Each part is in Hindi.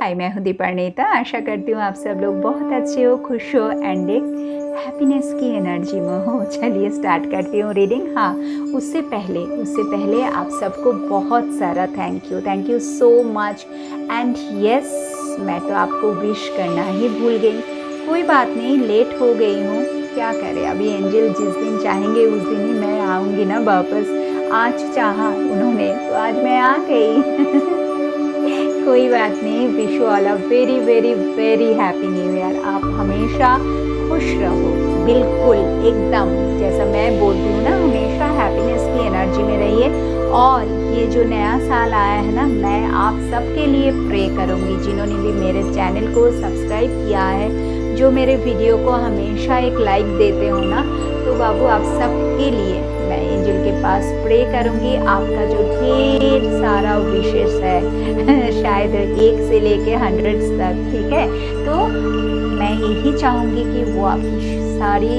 हाय, मैं हूँ दीपार्णिता। आशा करती हूँ आप सब लोग बहुत अच्छे हो, खुश हो एंड एक हैप्पीनेस की एनर्जी में हो। चलिए स्टार्ट करती हूँ रीडिंग। हाँ, उससे पहले आप सबको बहुत सारा thank you so much. And yes, मैं तो आपको विश करना ही भूल गई। कोई बात नहीं, लेट हो गई हूँ, क्या करें। अभी एंजल जिस दिन चाहेंगे उस दिन ही मैं आऊँगी ना वापस। आज चाहा उन्होंने तो आज मैं आ गई। कोई बात नहीं। Wish you all a very very very happy new year. आप हमेशा खुश रहो, बिल्कुल एकदम जैसा मैं बोलती हूँ ना, हमेशा हैप्पीनेस की एनर्जी में रहिए। और ये जो नया साल आया है ना, मैं आप सबके लिए प्रे करूँगी जिन्होंने भी मेरे चैनल को सब्सक्राइब किया है, जो मेरे वीडियो को हमेशा एक लाइक देते हो ना, तो बाबू आप सबके लिए मैं एंजल के पास प्रे करूँगी। आपका जो ढेर सारा विशेष है शायद 1 से लेके 100 तक, ठीक है, तो मैं यही चाहूँगी कि वो आपकी सारी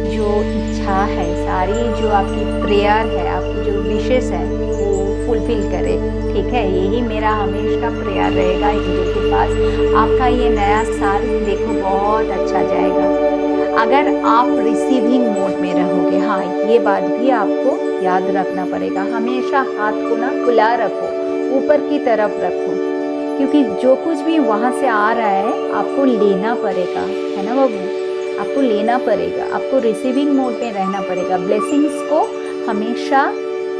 जो इच्छा है, सारी जो आपकी प्रेयर है, आपकी जो विशेष है वो फुलफिल करे, ठीक है। यही मेरा हमेशा प्रेयर रहेगा एंजल के पास। आपका ये नया साल देखो बहुत अच्छा जाएगा अगर आप रिसीविंग मोड में रहोगे। हाँ, ये बात भी आपको याद रखना पड़ेगा। हमेशा हाथ को ना खुला रखो, ऊपर की तरफ रखो, क्योंकि जो कुछ भी वहाँ से आ रहा है आपको लेना पड़ेगा, है ना बाबू। आपको लेना पड़ेगा, आपको रिसीविंग मोड में रहना पड़ेगा। ब्लेसिंग्स को हमेशा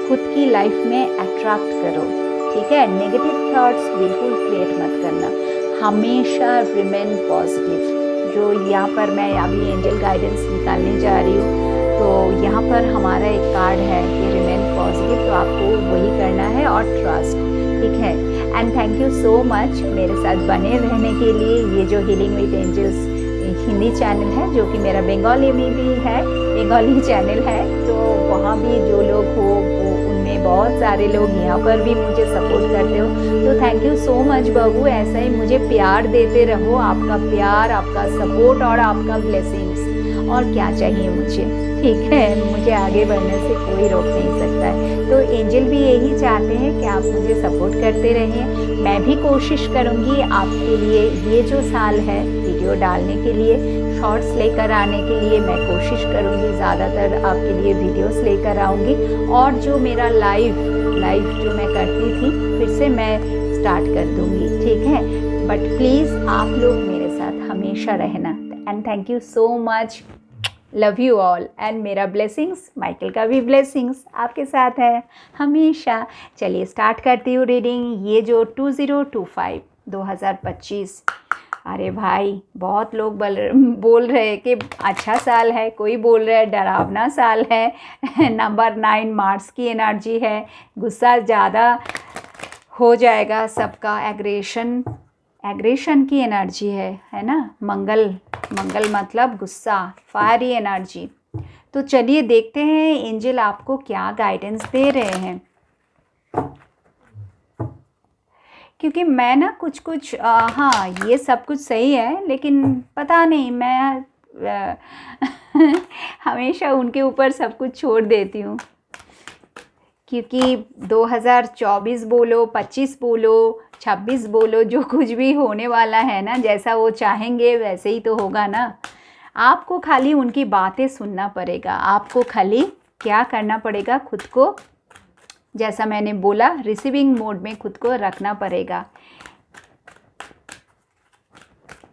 खुद की लाइफ में अट्रैक्ट करो, ठीक है। नेगेटिव थॉट्स बिल्कुल क्रिएट मत करना, हमेशा रिमेन पॉजिटिव। जो यहाँ पर मैं अभी एंजल गाइडेंस निकालने जा रही हूँ, तो यहाँ पर हमारा एक कार्ड है कि रिमेन पॉजिटिव, तो आपको वही करना है और ट्रस्ट, ठीक है। And thank you so much मेरे साथ बने रहने के लिए। ये जो healing with angels Hindi channel है, जो कि मेरा बंगाली में भी है, बंगाली चैनल है, तो वहाँ भी जो लोग हो वो उनमें बहुत सारे लोग यहाँ पर भी मुझे सपोर्ट करते हो, तो थैंक यू सो मच बाबू। ऐसा ही मुझे प्यार देते रहो। आपका प्यार, आपका सपोर्ट और आपका ब्लेसिंग्स, और क्या चाहिए मुझे, ठीक है। मुझे आगे बढ़ने से कोई रोक नहीं सकता है। तो एंजल भी यही चाहते हैं कि आप मुझे सपोर्ट करते रहें। मैं भी कोशिश करूँगी आपके लिए ये जो साल है वीडियो डालने के लिए, शॉर्ट्स लेकर आने के लिए मैं कोशिश करूँगी। ज़्यादातर आपके लिए वीडियोस लेकर आऊँगी, और जो मेरा लाइव जो मैं करती थी फिर से मैं स्टार्ट कर दूँगी, ठीक है। बट प्लीज़ आप लोग मेरे साथ हमेशा रहना। And thank you so much, love you all. And मेरा ब्लेसिंग्स, माइकल का भी ब्लेसिंग्स आपके साथ है हमेशा। चलिए स्टार्ट करती हूँ रीडिंग। ये जो 2025 अरे भाई, बहुत लोग बोल रहे हैं कि अच्छा साल है, कोई बोल रहा है डरावना साल है। नंबर 9 मार्स की एनर्जी है, गुस्सा ज़्यादा हो जाएगा सबका, एग्रेशन की एनर्जी है ना। मंगल मतलब गुस्सा, फायरी एनर्जी। तो चलिए देखते हैं एंजल आपको क्या गाइडेंस दे रहे हैं, क्योंकि मैं ना कुछ हाँ, ये सब कुछ सही है, लेकिन पता नहीं मैं हमेशा उनके ऊपर सब कुछ छोड़ देती हूँ, क्योंकि 2024 बोलो, 25 बोलो, 26 बोलो, जो कुछ भी होने वाला है ना, जैसा वो चाहेंगे वैसे ही तो होगा ना। आपको खाली उनकी बातें सुनना पड़ेगा। आपको खाली क्या करना पड़ेगा, खुद को, जैसा मैंने बोला, रिसीविंग मोड में खुद को रखना पड़ेगा।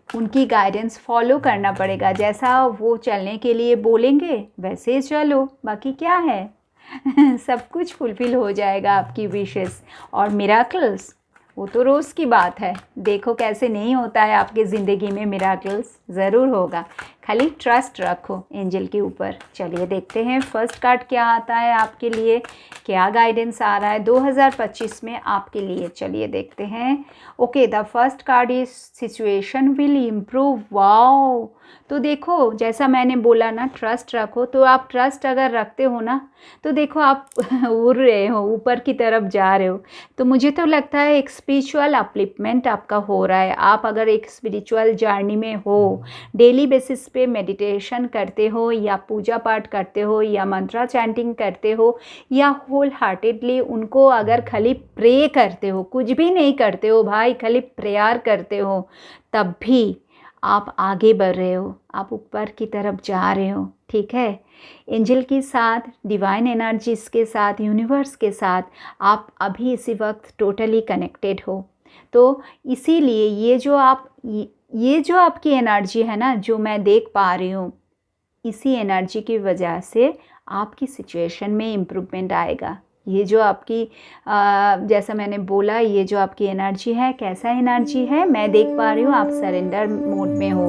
उनकी गाइडेंस फॉलो करना पड़ेगा, जैसा वो चलने के लिए बोलेंगे वैसे चलो, बाकी क्या है। सब कुछ फुलफिल हो जाएगा, आपकी विशेस और मिराकल्स, वो तो रोज़ की बात है। देखो कैसे नहीं होता है आपकी ज़िंदगी में मिराकल्स, ज़रूर होगा। खाली ट्रस्ट रखो एंजल के ऊपर। चलिए देखते हैं फर्स्ट कार्ड क्या आता है आपके लिए, क्या गाइडेंस आ रहा है 2025 में आपके लिए। चलिए देखते हैं। Okay, the first card is situation will improve. Wow, तो देखो जैसा मैंने बोला ना, ट्रस्ट रखो। तो आप ट्रस्ट अगर रखते हो ना, तो देखो आप उड़ रहे हो, ऊपर की तरफ जा रहे हो। तो मुझे तो लगता है स्पिरिचुअल अपलिफ्टमेंट आपका हो रहा है। आप अगर एक स्पिरिचुअल जर्नी में हो, डेली बेसिस पे मेडिटेशन करते हो या पूजा पाठ करते हो या मंत्रा चैंटिंग करते हो या होल हार्टेडली उनको अगर खाली प्रे करते हो, कुछ भी नहीं करते हो भाई, खाली प्रेयर करते हो, तब भी आप आगे बढ़ रहे हो, आप ऊपर की तरफ जा रहे हो। ठीक है, एंजल के साथ, डिवाइन एनर्जीज के साथ, यूनिवर्स के साथ आप अभी इसी वक्त टोटली कनेक्टेड हो। तो इसीलिए ये जो आपकी एनर्जी है ना, जो मैं देख पा रही हूँ, इसी एनर्जी की वजह से आपकी सिचुएशन में इम्प्रूवमेंट आएगा। ये जो आपकी जैसा मैंने बोला, ये जो आपकी एनर्जी है, कैसा एनर्जी है मैं देख पा रही हूँ, आप सरेंडर मोड में हो।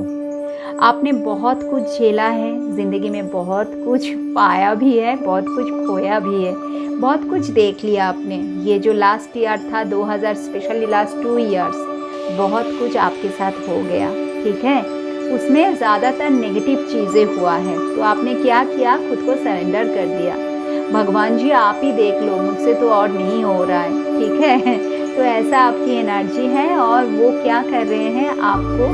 आपने बहुत कुछ झेला है ज़िंदगी में, बहुत कुछ पाया भी है, बहुत कुछ खोया भी है, बहुत कुछ देख लिया आपने। ये जो लास्ट ईयर था 2000, स्पेशली लास्ट 2 इयर्स, बहुत कुछ आपके साथ हो गया। ठीक है, उसमें ज़्यादातर नेगेटिव चीज़ें हुआ है, तो आपने क्या किया, खुद को सरेंडर कर दिया। भगवान जी आप ही देख लो, मुझसे तो और नहीं हो रहा है। ठीक है, तो ऐसा आपकी एनर्जी है और वो क्या कर रहे हैं, आपको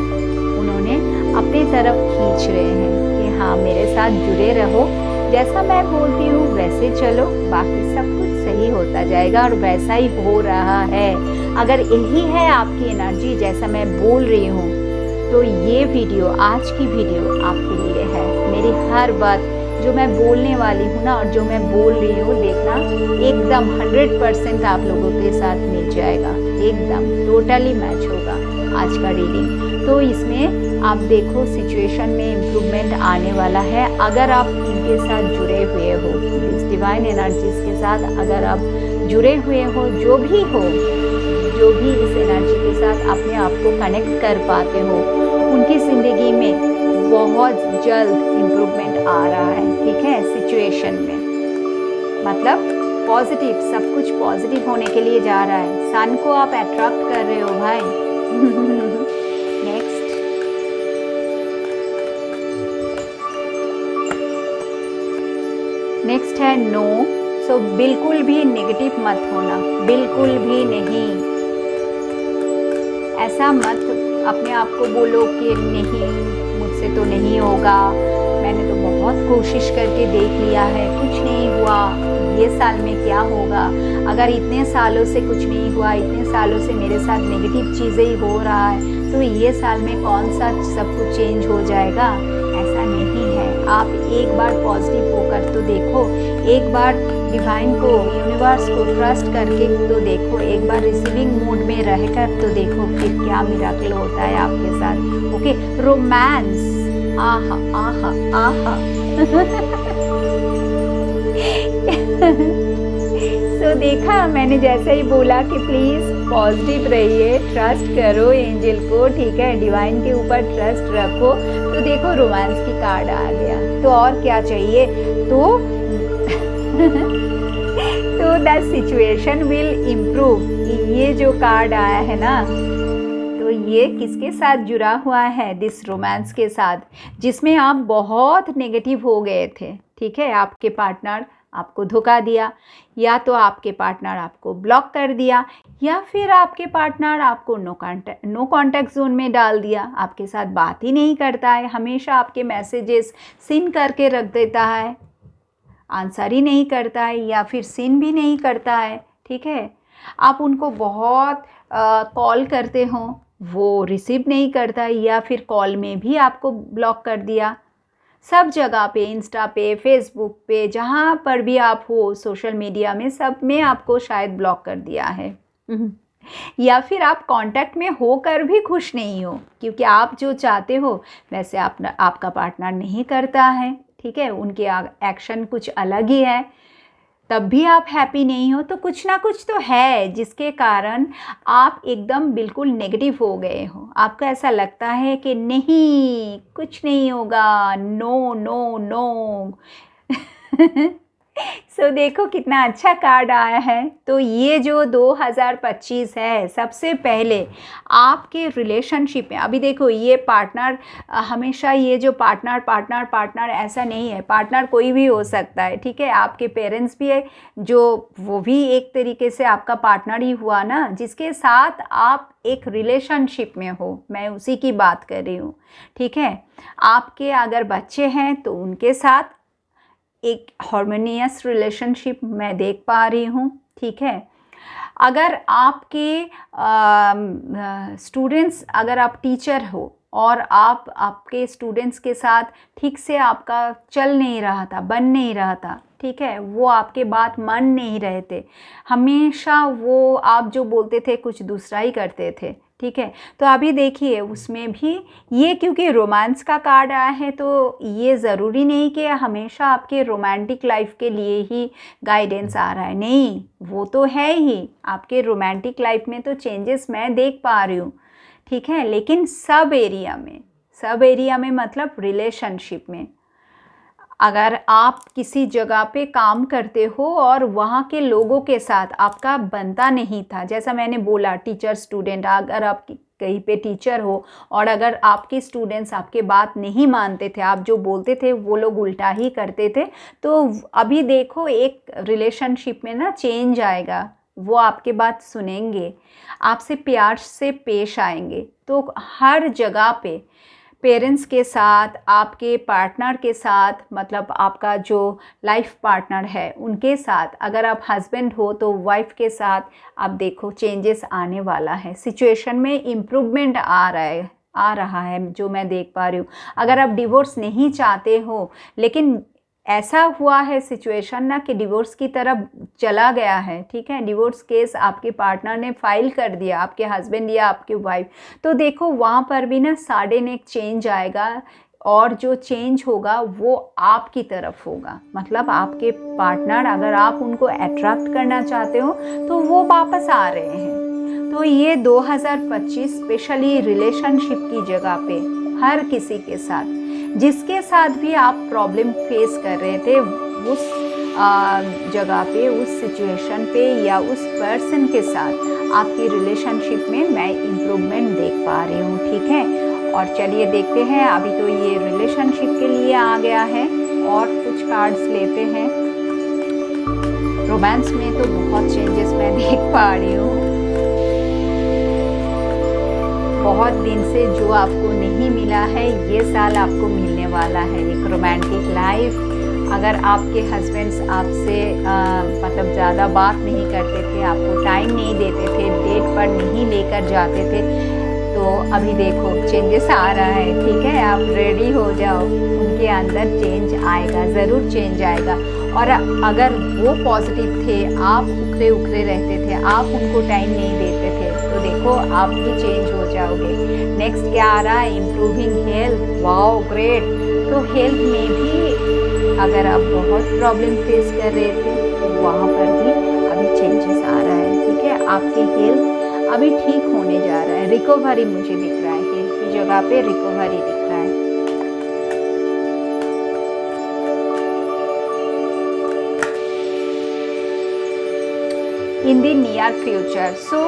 उन्होंने अपनी तरफ खींच रहे हैं कि हाँ मेरे साथ जुड़े रहो, जैसा मैं बोलती हूँ वैसे चलो, बाकी सब कुछ सही होता जाएगा। और वैसा ही हो रहा है। अगर यही है आपकी एनर्जी जैसा मैं बोल रही हूँ, तो ये वीडियो, आज की वीडियो आपके लिए है। मेरी हर बात जो मैं बोलने वाली हूँ ना, और जो मैं बोल रही हूँ, देखना एकदम 100% आप लोगों के साथ मिल जाएगा, एकदम टोटली मैच होगा आज का रीडिंग। तो इसमें आप देखो सिचुएशन में इम्प्रूवमेंट आने वाला है। अगर आप इनके साथ जुड़े हुए हो, इस डिवाइन एनर्जीज के साथ अगर आप जुड़े हुए हो, जो भी इस एनर्जी के साथ अपने आप को कनेक्ट कर पाते हो, उनकी ज़िंदगी में बहुत जल्द इम्प्रूवमेंट आ रहा है। ठीक है, सिचुएशन में मतलब पॉजिटिव, सब कुछ पॉजिटिव होने के लिए जा रहा है। सन को आप अट्रैक्ट कर रहे हो भाई। नेक्स्ट है नो। सो बिल्कुल भी नेगेटिव मत होना, बिल्कुल भी नहीं। ऐसा मत अपने आप को बोलो कि नहीं मुझसे तो नहीं होगा, मैंने तो बहुत कोशिश करके देख लिया है, कुछ नहीं हुआ, ये साल में क्या होगा। अगर इतने सालों से कुछ नहीं हुआ, इतने सालों से मेरे साथ नेगेटिव चीज़ें ही हो रहा है, तो ये साल में कौन सा सब कुछ चेंज हो जाएगा। ऐसा नहीं है। आप एक बार पॉजिटिव होकर तो देखो, एक बार डिवाइन को, यूनिवर्स को ट्रस्ट करके तो देखो, एक बार रिसीविंग मोड में रहकर तो देखो, फिर क्या मिराकल होता है आपके साथ। ओके, रोमांस, आहा आहा आहा। तो देखा, मैंने जैसे ही बोला कि प्लीज़ पॉजिटिव रहिए, ट्रस्ट करो एंजल को, ठीक है, डिवाइन के ऊपर ट्रस्ट रखो, तो देखो रोमांस की कार्ड आ गया। तो और क्या चाहिए। तो तो द सिचुएशन विल इम्प्रूव। ये जो कार्ड आया है ना, तो ये किसके साथ जुड़ा हुआ है, दिस रोमांस के साथ, जिसमें आप बहुत नेगेटिव हो गए थे। ठीक है, आपके पार्टनर आपको धोखा दिया, या तो आपके पार्टनर आपको ब्लॉक कर दिया, या फिर आपके पार्टनर आपको नो कांटेक्ट जोन में डाल दिया, आपके साथ बात ही नहीं करता है, हमेशा आपके मैसेजेस सीन करके रख देता है, आंसर ही नहीं करता है, या फिर सीन भी नहीं करता है। ठीक है, आप उनको बहुत कॉल करते हो, वो रिसीव नहीं करता है, या फिर कॉल में भी आपको ब्लॉक कर दिया। सब जगह पे, इंस्टा पे, फेसबुक पे, जहाँ पर भी आप हो, सोशल मीडिया में, सब में आपको शायद ब्लॉक कर दिया है। या फिर आप कांटेक्ट में होकर भी खुश नहीं हो, क्योंकि आप जो चाहते हो वैसे आपका पार्टनर नहीं करता है। ठीक है, उनके एक्शन कुछ अलग ही है, तब भी आप हैप्पी नहीं हो। तो कुछ ना कुछ तो है जिसके कारण आप एकदम बिल्कुल नेगेटिव हो गए हो। आपको ऐसा लगता है कि नहीं, कुछ नहीं होगा, नो नो नो। सो देखो कितना अच्छा कार्ड आया है। तो ये जो 2025 है, सबसे पहले आपके रिलेशनशिप में, अभी देखो ये पार्टनर, हमेशा ये जो पार्टनर पार्टनर पार्टनर ऐसा नहीं है, पार्टनर कोई भी हो सकता है, ठीक है। आपके पेरेंट्स भी है जो, वो भी एक तरीके से आपका पार्टनर ही हुआ ना, जिसके साथ आप एक रिलेशनशिप में हो, मैं उसी की बात कर रही हूँ, ठीक है। आपके अगर बच्चे हैं तो उनके साथ एक हार्मोनियस रिलेशनशिप मैं देख पा रही हूँ, ठीक है। अगर आपके स्टूडेंट्स, अगर आप टीचर हो और आप आपके स्टूडेंट्स के साथ ठीक से आपका चल नहीं रहा था, बन नहीं रहा था, ठीक है, वो आपके बात मान नहीं रहे थे, हमेशा वो आप जो बोलते थे कुछ दूसरा ही करते थे, ठीक है। तो अभी देखिए उसमें भी ये, क्योंकि रोमांस का कार्ड आया है, तो ये ज़रूरी नहीं कि हमेशा आपके रोमांटिक लाइफ के लिए ही गाइडेंस आ रहा है, नहीं, वो तो है ही, आपके रोमांटिक लाइफ में तो चेंजेस मैं देख पा रही हूँ, ठीक है। लेकिन सब एरिया में मतलब रिलेशनशिप में, अगर आप किसी जगह पे काम करते हो और वहाँ के लोगों के साथ आपका बनता नहीं था, जैसा मैंने बोला टीचर स्टूडेंट, अगर आप कहीं पे टीचर हो और अगर आपके स्टूडेंट्स आपके बात नहीं मानते थे, आप जो बोलते थे वो लोग उल्टा ही करते थे, तो अभी देखो एक रिलेशनशिप में ना चेंज आएगा, वो आपके बात सुनेंगे, आपसे प्यार से पेश आएंगे। तो हर जगह पे पेरेंट्स के साथ, आपके पार्टनर के साथ, मतलब आपका जो लाइफ पार्टनर है उनके साथ, अगर आप हस्बैंड हो तो वाइफ के साथ, आप देखो चेंजेस आने वाला है, सिचुएशन में इम्प्रूवमेंट आ रहा है जो मैं देख पा रही हूँ। अगर आप डिवोर्स नहीं चाहते हो, लेकिन ऐसा हुआ है सिचुएशन ना कि डिवोर्स की तरफ चला गया है, ठीक है, डिवोर्स केस आपके पार्टनर ने फाइल कर दिया, आपके हस्बैंड या आपके वाइफ, तो देखो वहाँ पर भी ना सडन एक चेंज आएगा, और जो चेंज होगा वो आपकी तरफ होगा, मतलब आपके पार्टनर, अगर आप उनको अट्रैक्ट करना चाहते हो तो वो वापस आ रहे हैं। तो ये 2025 स्पेशली रिलेशनशिप की जगह पे हर किसी के साथ, जिसके साथ भी आप प्रॉब्लम फेस कर रहे थे, उस जगह पे, उस सिचुएशन पे या उस पर्सन के साथ आपकी रिलेशनशिप में मैं इम्प्रूवमेंट देख पा रही हूँ, ठीक है। और चलिए देखते हैं, अभी तो ये रिलेशनशिप के लिए आ गया है, और कुछ कार्ड्स लेते हैं। रोमांस में तो बहुत चेंजेस मैं देख पा रही हूँ, बहुत दिन से जो आपको नहीं मिला है ये साल आपको मिलने वाला है, एक रोमांटिक लाइफ। अगर आपके हस्बैंड्स आपसे मतलब ज़्यादा बात नहीं करते थे, आपको टाइम नहीं देते थे, डेट पर नहीं लेकर जाते थे, तो अभी देखो चेंजेस आ रहा है, ठीक है। आप रेडी हो जाओ, उनके अंदर चेंज आएगा, ज़रूर चेंज आएगा। और अगर वो पॉजिटिव थे, आप उखरे उखरे रहते थे, आप उनको टाइम नहीं देते थे, तो देखो आप भी चेंज हो जाओगे। नेक्स्ट क्या आ रहा है, इम्प्रूविंग हेल्थ, वाओ ग्रेट। तो हेल्थ में भी अगर आप बहुत प्रॉब्लम फेस कर रहे थे तो वहाँ पर भी अभी चेंजेस आ रहा है, ठीक है। आपकी हेल्थ अभी ठीक होने जा रहा है, रिकवरी मुझे दिख रहा है, हेल्थ की जगह पे रिकवरी दिख रहा है। In the near future. So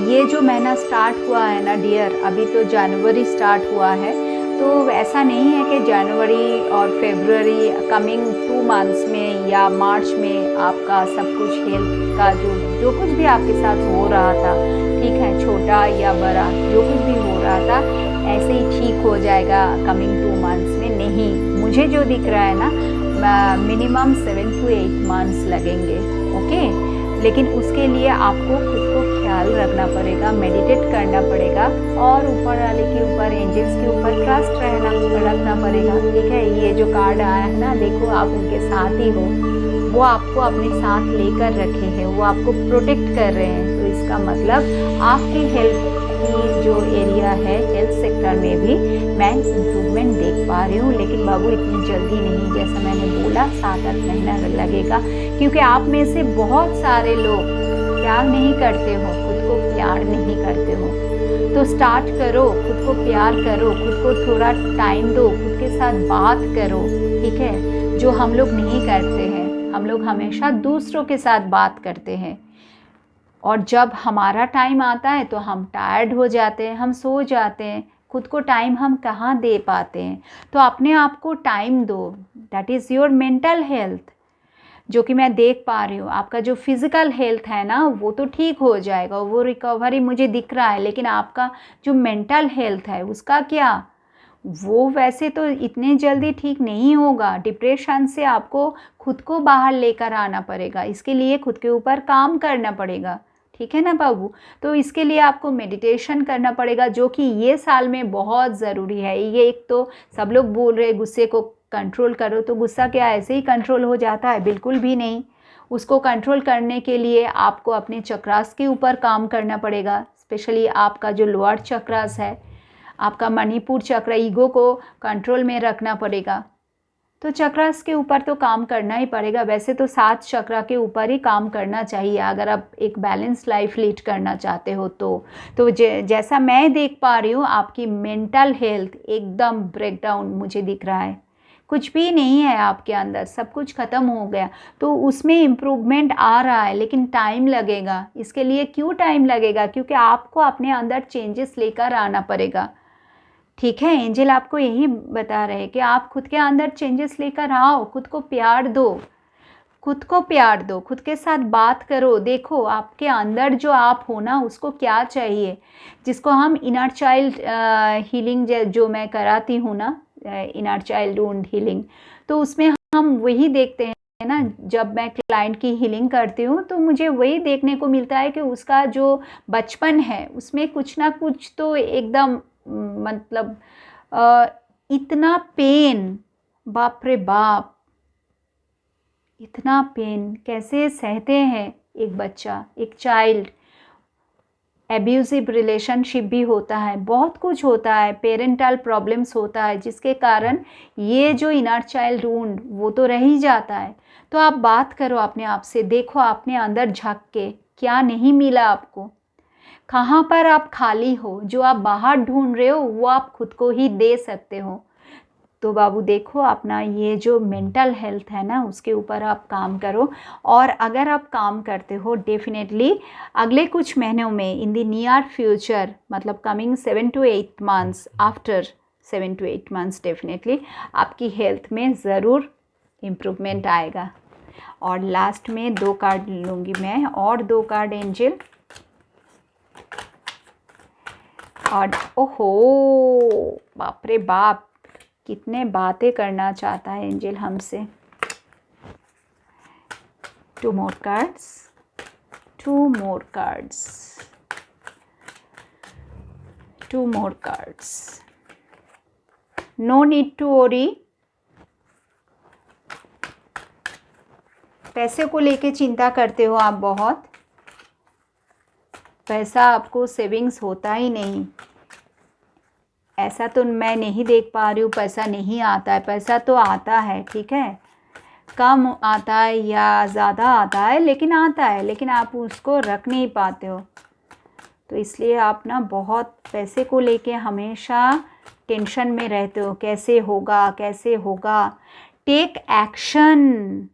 ये जो महीना स्टार्ट हुआ है ना डियर, अभी तो जनवरी स्टार्ट हुआ है, तो ऐसा नहीं है कि जनवरी और फरवरी कमिंग 2 मंथ्स में या मार्च में आपका सब कुछ हेल्थ का जो कुछ भी आपके साथ हो रहा था, ठीक है, छोटा या बड़ा जो कुछ भी हो रहा था, ऐसे ही ठीक हो जाएगा कमिंग 2 मंथ्स में। नहीं, मुझे जो दिख रहा है ना, मिनिमम 7 to 8 मंथ्स लगेंगे, ओके। लेकिन उसके लिए आपको खुद को ख्याल रखना पड़ेगा, मेडिटेट करना पड़ेगा, और ऊपर वाले के ऊपर, एंजल्स के ऊपर ट्रस्ट रखना पड़ेगा, ठीक है। ये जो कार्ड आया है ना, देखो आप उनके साथ ही हो, वो आपको अपने साथ लेकर रखे हैं, वो आपको प्रोटेक्ट कर रहे हैं। तो इसका मतलब आपके हेल्थ की जो एरिया है, हेल्थ सेक्टर में भी मैं इम्प्रूवमेंट देख पा रही हूँ। लेकिन बाबू इतनी जल्दी नहीं, जैसा मैंने बोला 7-8 महीना लगेगा, क्योंकि आप में से बहुत सारे लोग प्यार नहीं करते हो, खुद को प्यार नहीं करते हो। तो स्टार्ट करो, खुद को प्यार करो, खुद को थोड़ा टाइम दो, खुद के साथ बात करो, ठीक है, जो हम लोग नहीं करते हैं। हम लोग हमेशा दूसरों के साथ बात करते हैं, और जब हमारा टाइम आता है तो हम टायर्ड हो जाते हैं, हम सो जाते हैं, खुद को टाइम हम कहाँ दे पाते हैं। तो अपने आप को टाइम दो, that is your mental health. जो कि मैं देख पा रही हूँ, आपका जो फिज़िकल हेल्थ है ना वो तो ठीक हो जाएगा, वो रिकवरी मुझे दिख रहा है, लेकिन आपका जो मेंटल हेल्थ है उसका क्या, वो वैसे तो इतने जल्दी ठीक नहीं होगा। डिप्रेशन से आपको खुद को बाहर लेकर आना पड़ेगा, इसके लिए खुद के ऊपर काम करना पड़ेगा, ठीक है ना बाबू। तो इसके लिए आपको मेडिटेशन करना पड़ेगा, जो कि ये साल में बहुत ज़रूरी है। ये एक तो सब लोग बोल रहे गुस्से को कंट्रोल करो, तो गुस्सा क्या ऐसे ही कंट्रोल हो जाता है? बिल्कुल भी नहीं। उसको कंट्रोल करने के लिए आपको अपने चक्रास के ऊपर काम करना पड़ेगा, स्पेशली आपका जो लोअर चक्रास है, आपका मणिपुर चक्र, ईगो को कंट्रोल में रखना पड़ेगा। तो चक्रास के ऊपर तो काम करना ही पड़ेगा। वैसे तो 7 चक्र के ऊपर ही काम करना चाहिए अगर आप एक बैलेंस लाइफ लीड करना चाहते हो तो जैसा मैं देख पा रही हूँ, आपकी मेंटल हेल्थ एकदम ब्रेकडाउन मुझे दिख रहा है। कुछ भी नहीं है आपके अंदर, सब कुछ ख़त्म हो गया। तो उसमें इम्प्रूवमेंट आ रहा है, लेकिन टाइम लगेगा। इसके लिए क्यों टाइम लगेगा? क्योंकि आपको अपने अंदर चेंजेस लेकर आना पड़ेगा, ठीक है। एंजल आपको यही बता रहे हैं कि आप खुद के अंदर चेंजेस लेकर आओ, खुद को प्यार दो, खुद को प्यार दो, खुद के साथ बात करो। देखो आपके अंदर जो आप हो ना, उसको क्या चाहिए, जिसको हम इनर चाइल्ड हीलिंग जो मैं कराती हूँ ना, इनर चाइल्ड वुंड हीलिंग, तो उसमें हम वही देखते हैं ना। जब मैं क्लाइंट की हीलिंग करती हूँ तो मुझे वही देखने को मिलता है कि उसका जो बचपन है उसमें कुछ ना कुछ तो एकदम मतलब इतना पेन, बाप रे बाप, इतना पेन कैसे सहते हैं एक बच्चा, एक चाइल्ड। एब्यूजिव रिलेशनशिप भी होता है, बहुत कुछ होता है, पेरेंटल प्रॉब्लम्स होता है, जिसके कारण ये जो इनर चाइल्ड वुंड वो तो रह ही जाता है। तो आप बात करो अपने आप से, देखो अपने अंदर झांक के क्या नहीं मिला आपको, कहाँ पर आप खाली हो, जो आप बाहर ढूंढ रहे हो वो आप खुद को ही दे सकते हो। तो बाबू देखो अपना ये जो मेंटल हेल्थ है ना, उसके ऊपर आप काम करो। और अगर आप काम करते हो, डेफिनेटली अगले कुछ महीनों में, इन द नियर फ्यूचर, मतलब coming 7 to 8 months, after 7 to 8 months, definitely आपकी हेल्थ में ज़रूर इम्प्रूवमेंट आएगा। और लास्ट में 2 कार्ड लूँगी मैं, और 2 कार्ड एंजल। और ओहो बाप रे बाप, कितने बातें करना चाहता है एंजल हमसे। 2 more cards, 2 more cards, 2 more cards. No need to worry. पैसे को लेके चिंता करते हो आप बहुत, पैसा आपको सेविंग्स होता ही नहीं। ऐसा तो मैं नहीं देख पा रही हूँ पैसा नहीं आता है, पैसा तो आता है, ठीक है, कम आता है या ज़्यादा आता है, लेकिन आता है, लेकिन आप उसको रख नहीं पाते हो। तो इसलिए आप ना बहुत पैसे को लेके हमेशा टेंशन में रहते हो, कैसे होगा कैसे होगा। Take action,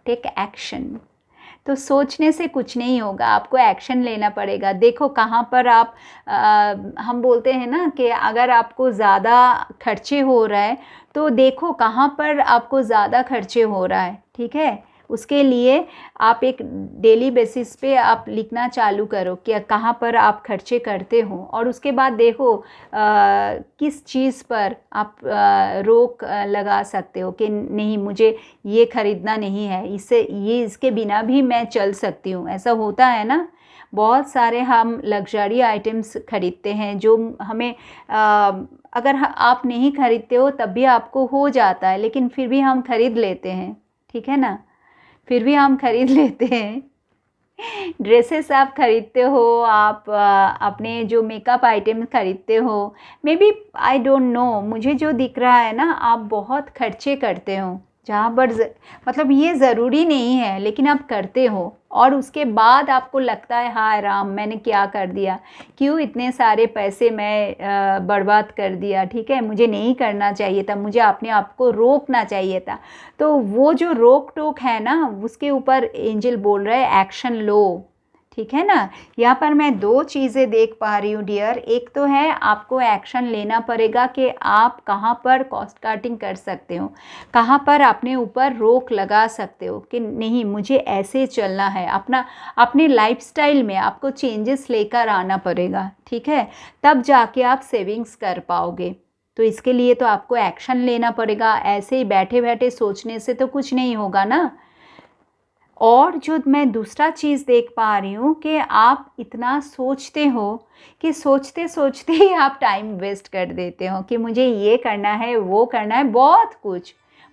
take action. तो सोचने से कुछ नहीं होगा, आपको एक्शन लेना पड़ेगा। देखो कहाँ पर आप हम बोलते हैं ना कि अगर आपको ज़्यादा खर्चे हो रहा है तो देखो कहाँ पर आपको ज़्यादा खर्चे हो रहा है, ठीक है। उसके लिए आप एक डेली बेसिस पे आप लिखना चालू करो कि कहाँ पर आप खर्चे करते हो, और उसके बाद देखो किस चीज़ पर आप रोक लगा सकते हो कि नहीं मुझे ये ख़रीदना नहीं है, इसके बिना भी मैं चल सकती हूँ। ऐसा होता है ना, बहुत सारे हम लग्जरी आइटम्स खरीदते हैं जो हमें अगर आप नहीं खरीदते हो तब भी आपको हो जाता है, लेकिन फिर भी हम खरीद लेते हैं, ठीक है ना, फिर भी हम खरीद लेते हैं। ड्रेसेस आप खरीदते हो, आप अपने जो मेकअप आइटम खरीदते हो, maybe I don't know, मुझे जो दिख रहा है ना आप बहुत खर्चे करते हो, जहाँ पर मतलब ये ज़रूरी नहीं है लेकिन आप करते हो। और उसके बाद आपको लगता है हाय राम मैंने क्या कर दिया, क्यों इतने सारे पैसे मैं बर्बाद कर दिया, ठीक है, मुझे नहीं करना चाहिए था, मुझे अपने आप को रोकना चाहिए था। तो वो जो रोक टोक है ना, उसके ऊपर एंजल बोल रहा है एक्शन लो, ठीक है ना। यहाँ पर मैं दो चीज़ें देख पा रही हूँ डियर। एक तो है आपको एक्शन लेना पड़ेगा कि आप कहाँ पर कॉस्ट कटिंग कर सकते हो, कहाँ पर अपने ऊपर रोक लगा सकते हो कि नहीं मुझे ऐसे चलना है, अपने लाइफस्टाइल में आपको चेंजेस लेकर आना पड़ेगा, ठीक है, तब जाके आप सेविंग्स कर पाओगे। तो इसके लिए तो आपको एक्शन लेना पड़ेगा, ऐसे ही बैठे बैठे सोचने से तो कुछ नहीं होगा ना। और जो मैं दूसरा चीज़ देख पा रही हूँ कि आप इतना सोचते हो कि सोचते सोचते ही आप टाइम वेस्ट कर देते हो कि मुझे ये करना है वो करना है,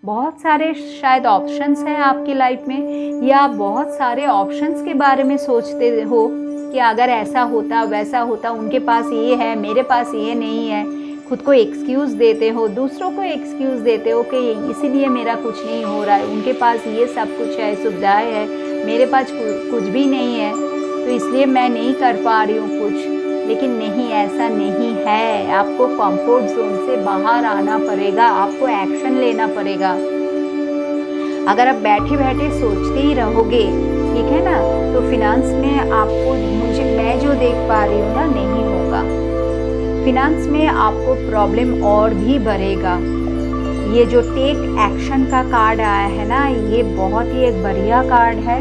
बहुत सारे शायद ऑप्शंस हैं आपकी लाइफ में, या बहुत सारे ऑप्शंस के बारे में सोचते हो कि अगर ऐसा होता वैसा होता, उनके पास ये है मेरे पास ये नहीं है, खुद को एक्सक्यूज़ देते हो, दूसरों को एक्सक्यूज़ देते हो कि इसीलिए मेरा कुछ नहीं हो रहा है, उनके पास ये सब कुछ है, सुविधाएं है, मेरे पास कुछ भी नहीं है, तो इसलिए मैं नहीं कर पा रही हूँ कुछ। लेकिन नहीं, ऐसा नहीं है, आपको कंफर्ट जोन से बाहर आना पड़ेगा, आपको एक्शन लेना पड़ेगा। अगर आप बैठे बैठे सोचते ही रहोगे, ठीक है ना, तो फिनांस में आपको मैं जो देख पा रही हूँ ना, नहीं होगा। फिनांस में आपको प्रॉब्लम और भी बढ़ेगा। ये जो टेक एक्शन का कार्ड आया है ना, ये बहुत ही एक बढ़िया कार्ड है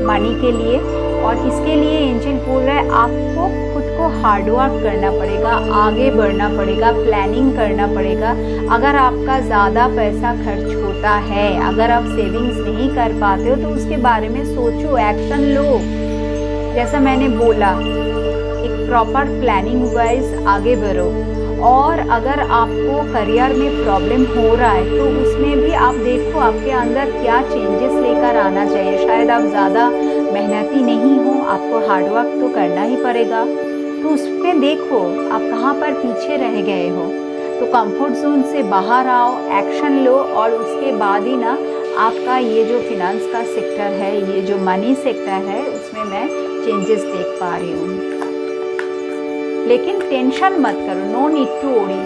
मनी के लिए, और इसके लिए एंजल बोल रहा है आपको खुद को हार्डवर्क करना पड़ेगा, आगे बढ़ना पड़ेगा, प्लानिंग करना पड़ेगा। अगर आपका ज़्यादा पैसा खर्च होता है, अगर आप सेविंग्स नहीं कर पाते हो, तो उसके बारे में सोचो, एक्शन लो। जैसा मैंने बोला, एक प्रॉपर प्लानिंग वाइज आगे बढ़ो। और अगर आपको करियर में प्रॉब्लम हो रहा है, तो उसमें भी आप देखो आपके अंदर क्या चेंजेस लेकर आना चाहिए। शायद आप ज़्यादा मेहनती नहीं हो, आपको हार्डवर्क तो करना ही पड़ेगा, तो उसमें देखो आप कहाँ पर पीछे रह गए हो। तो कंफर्ट जोन से बाहर आओ, एक्शन लो, और उसके बाद ही ना आपका ये जो फिनांस का सेक्टर है, ये जो मनी सेक्टर है, उसमें मैं चेंजेस देख पा रही हूँ। लेकिन टेंशन मत करो, no need to worry.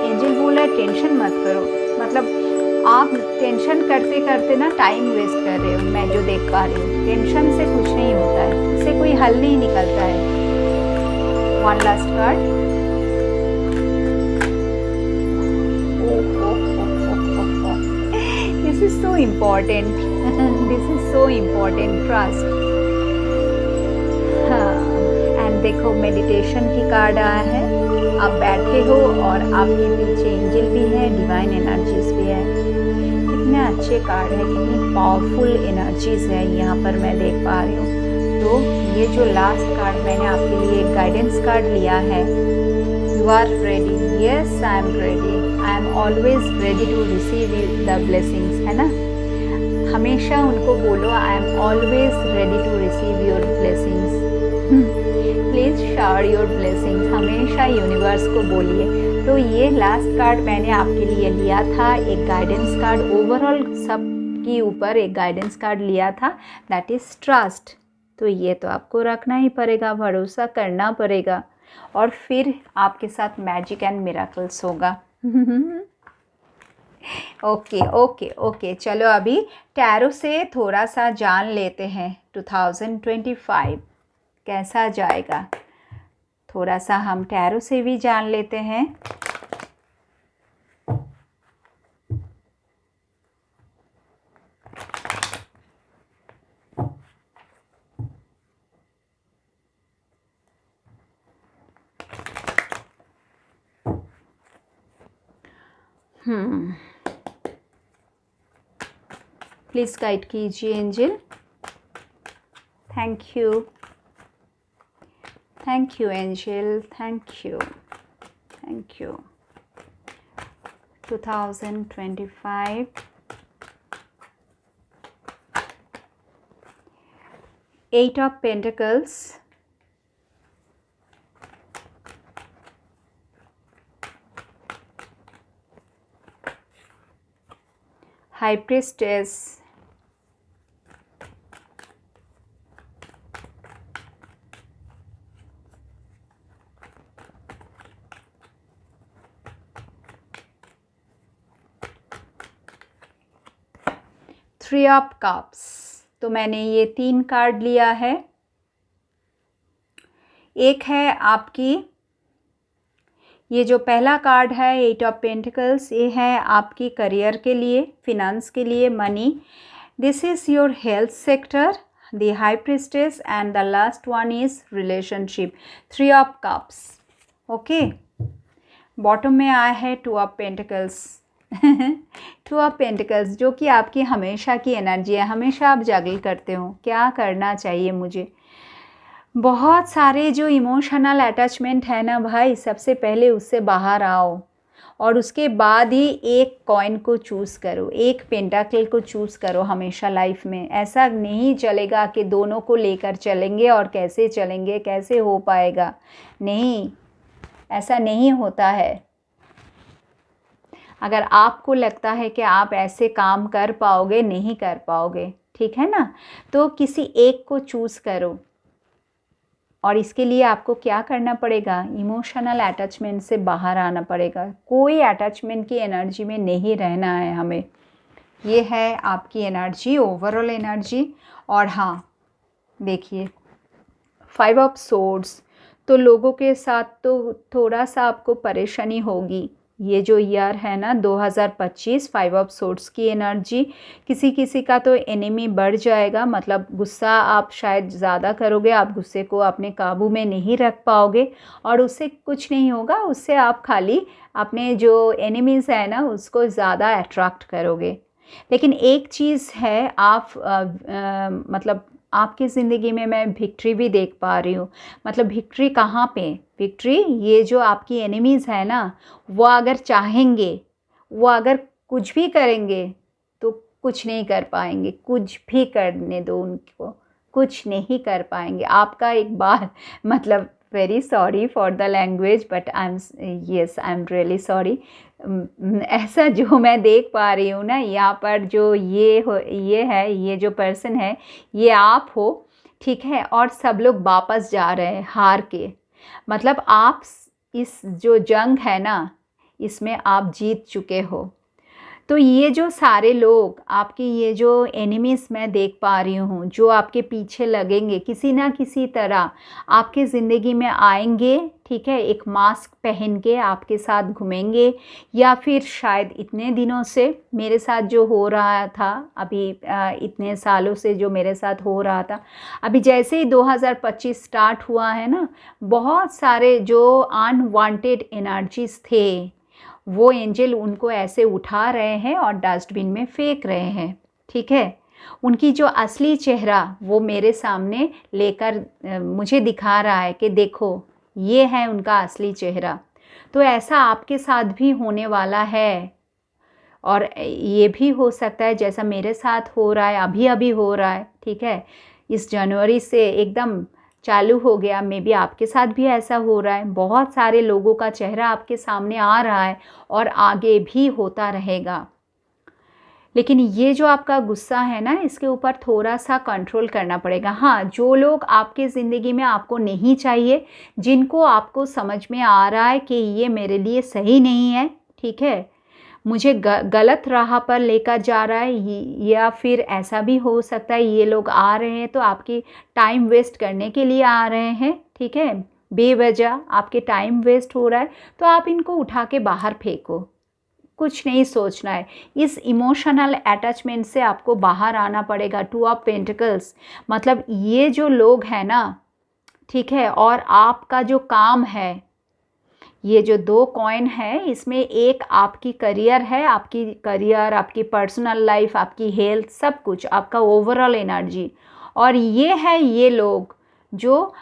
Angel बोला है टेंशन मत करो, मतलब आप टेंशन करते करते ना टाइम वेस्ट कर रहे हो। मैं जो देख पा रही हूँ, टेंशन से कुछ नहीं होता है, इससे कोई हल नहीं निकलता है। One last card. This is so important, this is so important, trust. हाँ, देखो मेडिटेशन की कार्ड आया है, आप बैठे हो और आपके पीछे एंजल भी है, डिवाइन एनर्जीज भी है। कितने अच्छे कार्ड है, कितनी पावरफुल एनर्जीज है यहाँ पर मैं देख पा रही हूँ। तो ये जो लास्ट कार्ड मैंने आपके लिए एक गाइडेंस कार्ड लिया है, you are ready, yes I am ready, I am always ready to receive the blessings, है ना। हमेशा उनको बोलो I am always ready to receive your blessings, please shower your blessings, हमेशा यूनिवर्स को बोलिए। तो ये लास्ट कार्ड मैंने आपके लिए लिया था, एक गाइडेंस कार्ड, ओवरऑल सब के ऊपर एक गाइडेंस कार्ड लिया था, दैट इज़ ट्रस्ट। तो ये तो आपको रखना ही पड़ेगा, भरोसा करना पड़ेगा, और फिर आपके साथ मैजिक एंड मिरेकल्स होगा। ओके ओके ओके, चलो अभी टैरो से थोड़ा सा जान लेते हैं 2025 कैसा जाएगा। थोड़ा सा हम टैरो से भी जान लेते हैं। प्लीज़ गाइड कीजिए angel. Thank you, thank you angel, thank you, thank you. 2025 8 of Pentacles, High Priestess, 3 of cups. तो मैंने ये 3 कार्ड लिया है। एक है आपकी, ये जो पहला कार्ड है 8 ऑफ पेंटिकल्स, ये है आपकी करियर के लिए, फिनेंस के लिए, money. This is your health sector, the high priestess, and the last one is relationship, 3 of cups. Okay, bottom में आया है 2 ऑफ पेंटिकल्स। 2 ऑफ पेंटिकल्स जो कि आपकी हमेशा की एनर्जी है, हमेशा आप जगल करते हो, क्या करना चाहिए मुझे। बहुत सारे जो इमोशनल अटैचमेंट है ना भाई, सबसे पहले उससे बाहर आओ और उसके बाद ही एक कॉइन को चूज़ करो, एक पेंटाकल को चूज़ करो हमेशा लाइफ में। ऐसा नहीं चलेगा कि दोनों को लेकर चलेंगे और कैसे चलेंगे, कैसे हो पाएगा, नहीं, ऐसा नहीं होता है। अगर आपको लगता है कि आप ऐसे काम कर पाओगे, नहीं कर पाओगे, ठीक है ना, तो किसी एक को चूज़ करो। और इसके लिए आपको क्या करना पड़ेगा, इमोशनल अटैचमेंट से बाहर आना पड़ेगा। कोई अटैचमेंट की एनर्जी में नहीं रहना है हमें। ये है आपकी एनर्जी, ओवरऑल एनर्जी। और हाँ, देखिए 5 ऑफ सोर्ड्स, तो लोगों के साथ तो थोड़ा सा आपको परेशानी होगी। ये जो ईयर है ना 2025, 5 ऑफ सोर्ड्स की एनर्जी, किसी किसी का तो एनिमी बढ़ जाएगा, मतलब गुस्सा आप शायद ज़्यादा करोगे, आप गुस्से को अपने काबू में नहीं रख पाओगे और उससे कुछ नहीं होगा, उससे आप खाली अपने जो एनिमीज़ है ना उसको ज़्यादा अट्रैक्ट करोगे। लेकिन एक चीज़ है, आप मतलब आपकी ज़िंदगी में मैं विक्ट्री भी देख पा रही हूँ। मतलब विक्ट्री कहाँ पे, विक्ट्री ये जो आपकी एनिमीज़ है ना, वो अगर चाहेंगे, वो अगर कुछ भी करेंगे तो कुछ नहीं कर पाएंगे। कुछ भी करने दो उनको, कुछ नहीं कर पाएंगे। आपका एक बार मतलब very sorry for the language, but I am really sorry. ऐसा जो मैं देख पा रही हूँ ना यहाँ पर, जो ये है, ये जो पर्सन है, ये आप हो, ठीक है, और सब लोग वापस जा रहे हैं हार के। मतलब आप इस जो जंग है ना, इसमें आप जीत चुके हो। तो ये जो सारे लोग आपकी, ये जो एनिमीज़ मैं देख पा रही हूँ, जो आपके पीछे लगेंगे, किसी ना किसी तरह आपके ज़िंदगी में आएंगे, ठीक है, एक मास्क पहन के आपके साथ घूमेंगे, या फिर शायद इतने दिनों से मेरे साथ जो हो रहा था, अभी इतने सालों से जो मेरे साथ हो रहा था, अभी जैसे ही 2025 स्टार्ट हुआ है ना, बहुत सारे जो अनवांटेड एनर्जीज थे, वो एंजल उनको ऐसे उठा रहे हैं और डस्टबिन में फेंक रहे हैं, ठीक है। उनकी जो असली चेहरा वो मेरे सामने लेकर मुझे दिखा रहा है कि देखो, ये है उनका असली चेहरा। तो ऐसा आपके साथ भी होने वाला है, और ये भी हो सकता है जैसा मेरे साथ हो रहा है, अभी अभी हो रहा है, ठीक है, इस जनवरी से एकदम चालू हो गया, मे बी आपके साथ भी ऐसा हो रहा है। बहुत सारे लोगों का चेहरा आपके सामने आ रहा है और आगे भी होता रहेगा। लेकिन ये जो आपका गुस्सा है ना, इसके ऊपर थोड़ा सा कंट्रोल करना पड़ेगा। हाँ, जो लोग आपके ज़िंदगी में आपको नहीं चाहिए, जिनको आपको समझ में आ रहा है कि ये मेरे लिए सही नहीं है, ठीक है, मुझे गलत राह पर लेकर जा रहा है, या फिर ऐसा भी हो सकता है ये लोग आ रहे हैं तो आपकी टाइम वेस्ट करने के लिए आ रहे हैं, ठीक है, बेवजह आपके टाइम वेस्ट हो रहा है, तो आप इनको उठा के बाहर फेंको, कुछ नहीं सोचना है। इस इमोशनल अटैचमेंट से आपको बाहर आना पड़ेगा। 2 ऑफ पेंटिकल्स, मतलब ये जो लोग हैं ना, ठीक है, और आपका जो काम है, ये जो 2 कॉइन है, इसमें एक आपकी करियर है, आपकी करियर, आपकी पर्सनल लाइफ, आपकी हेल्थ, सब कुछ, आपका ओवरऑल एनर्जी। और ये है ये लोग जो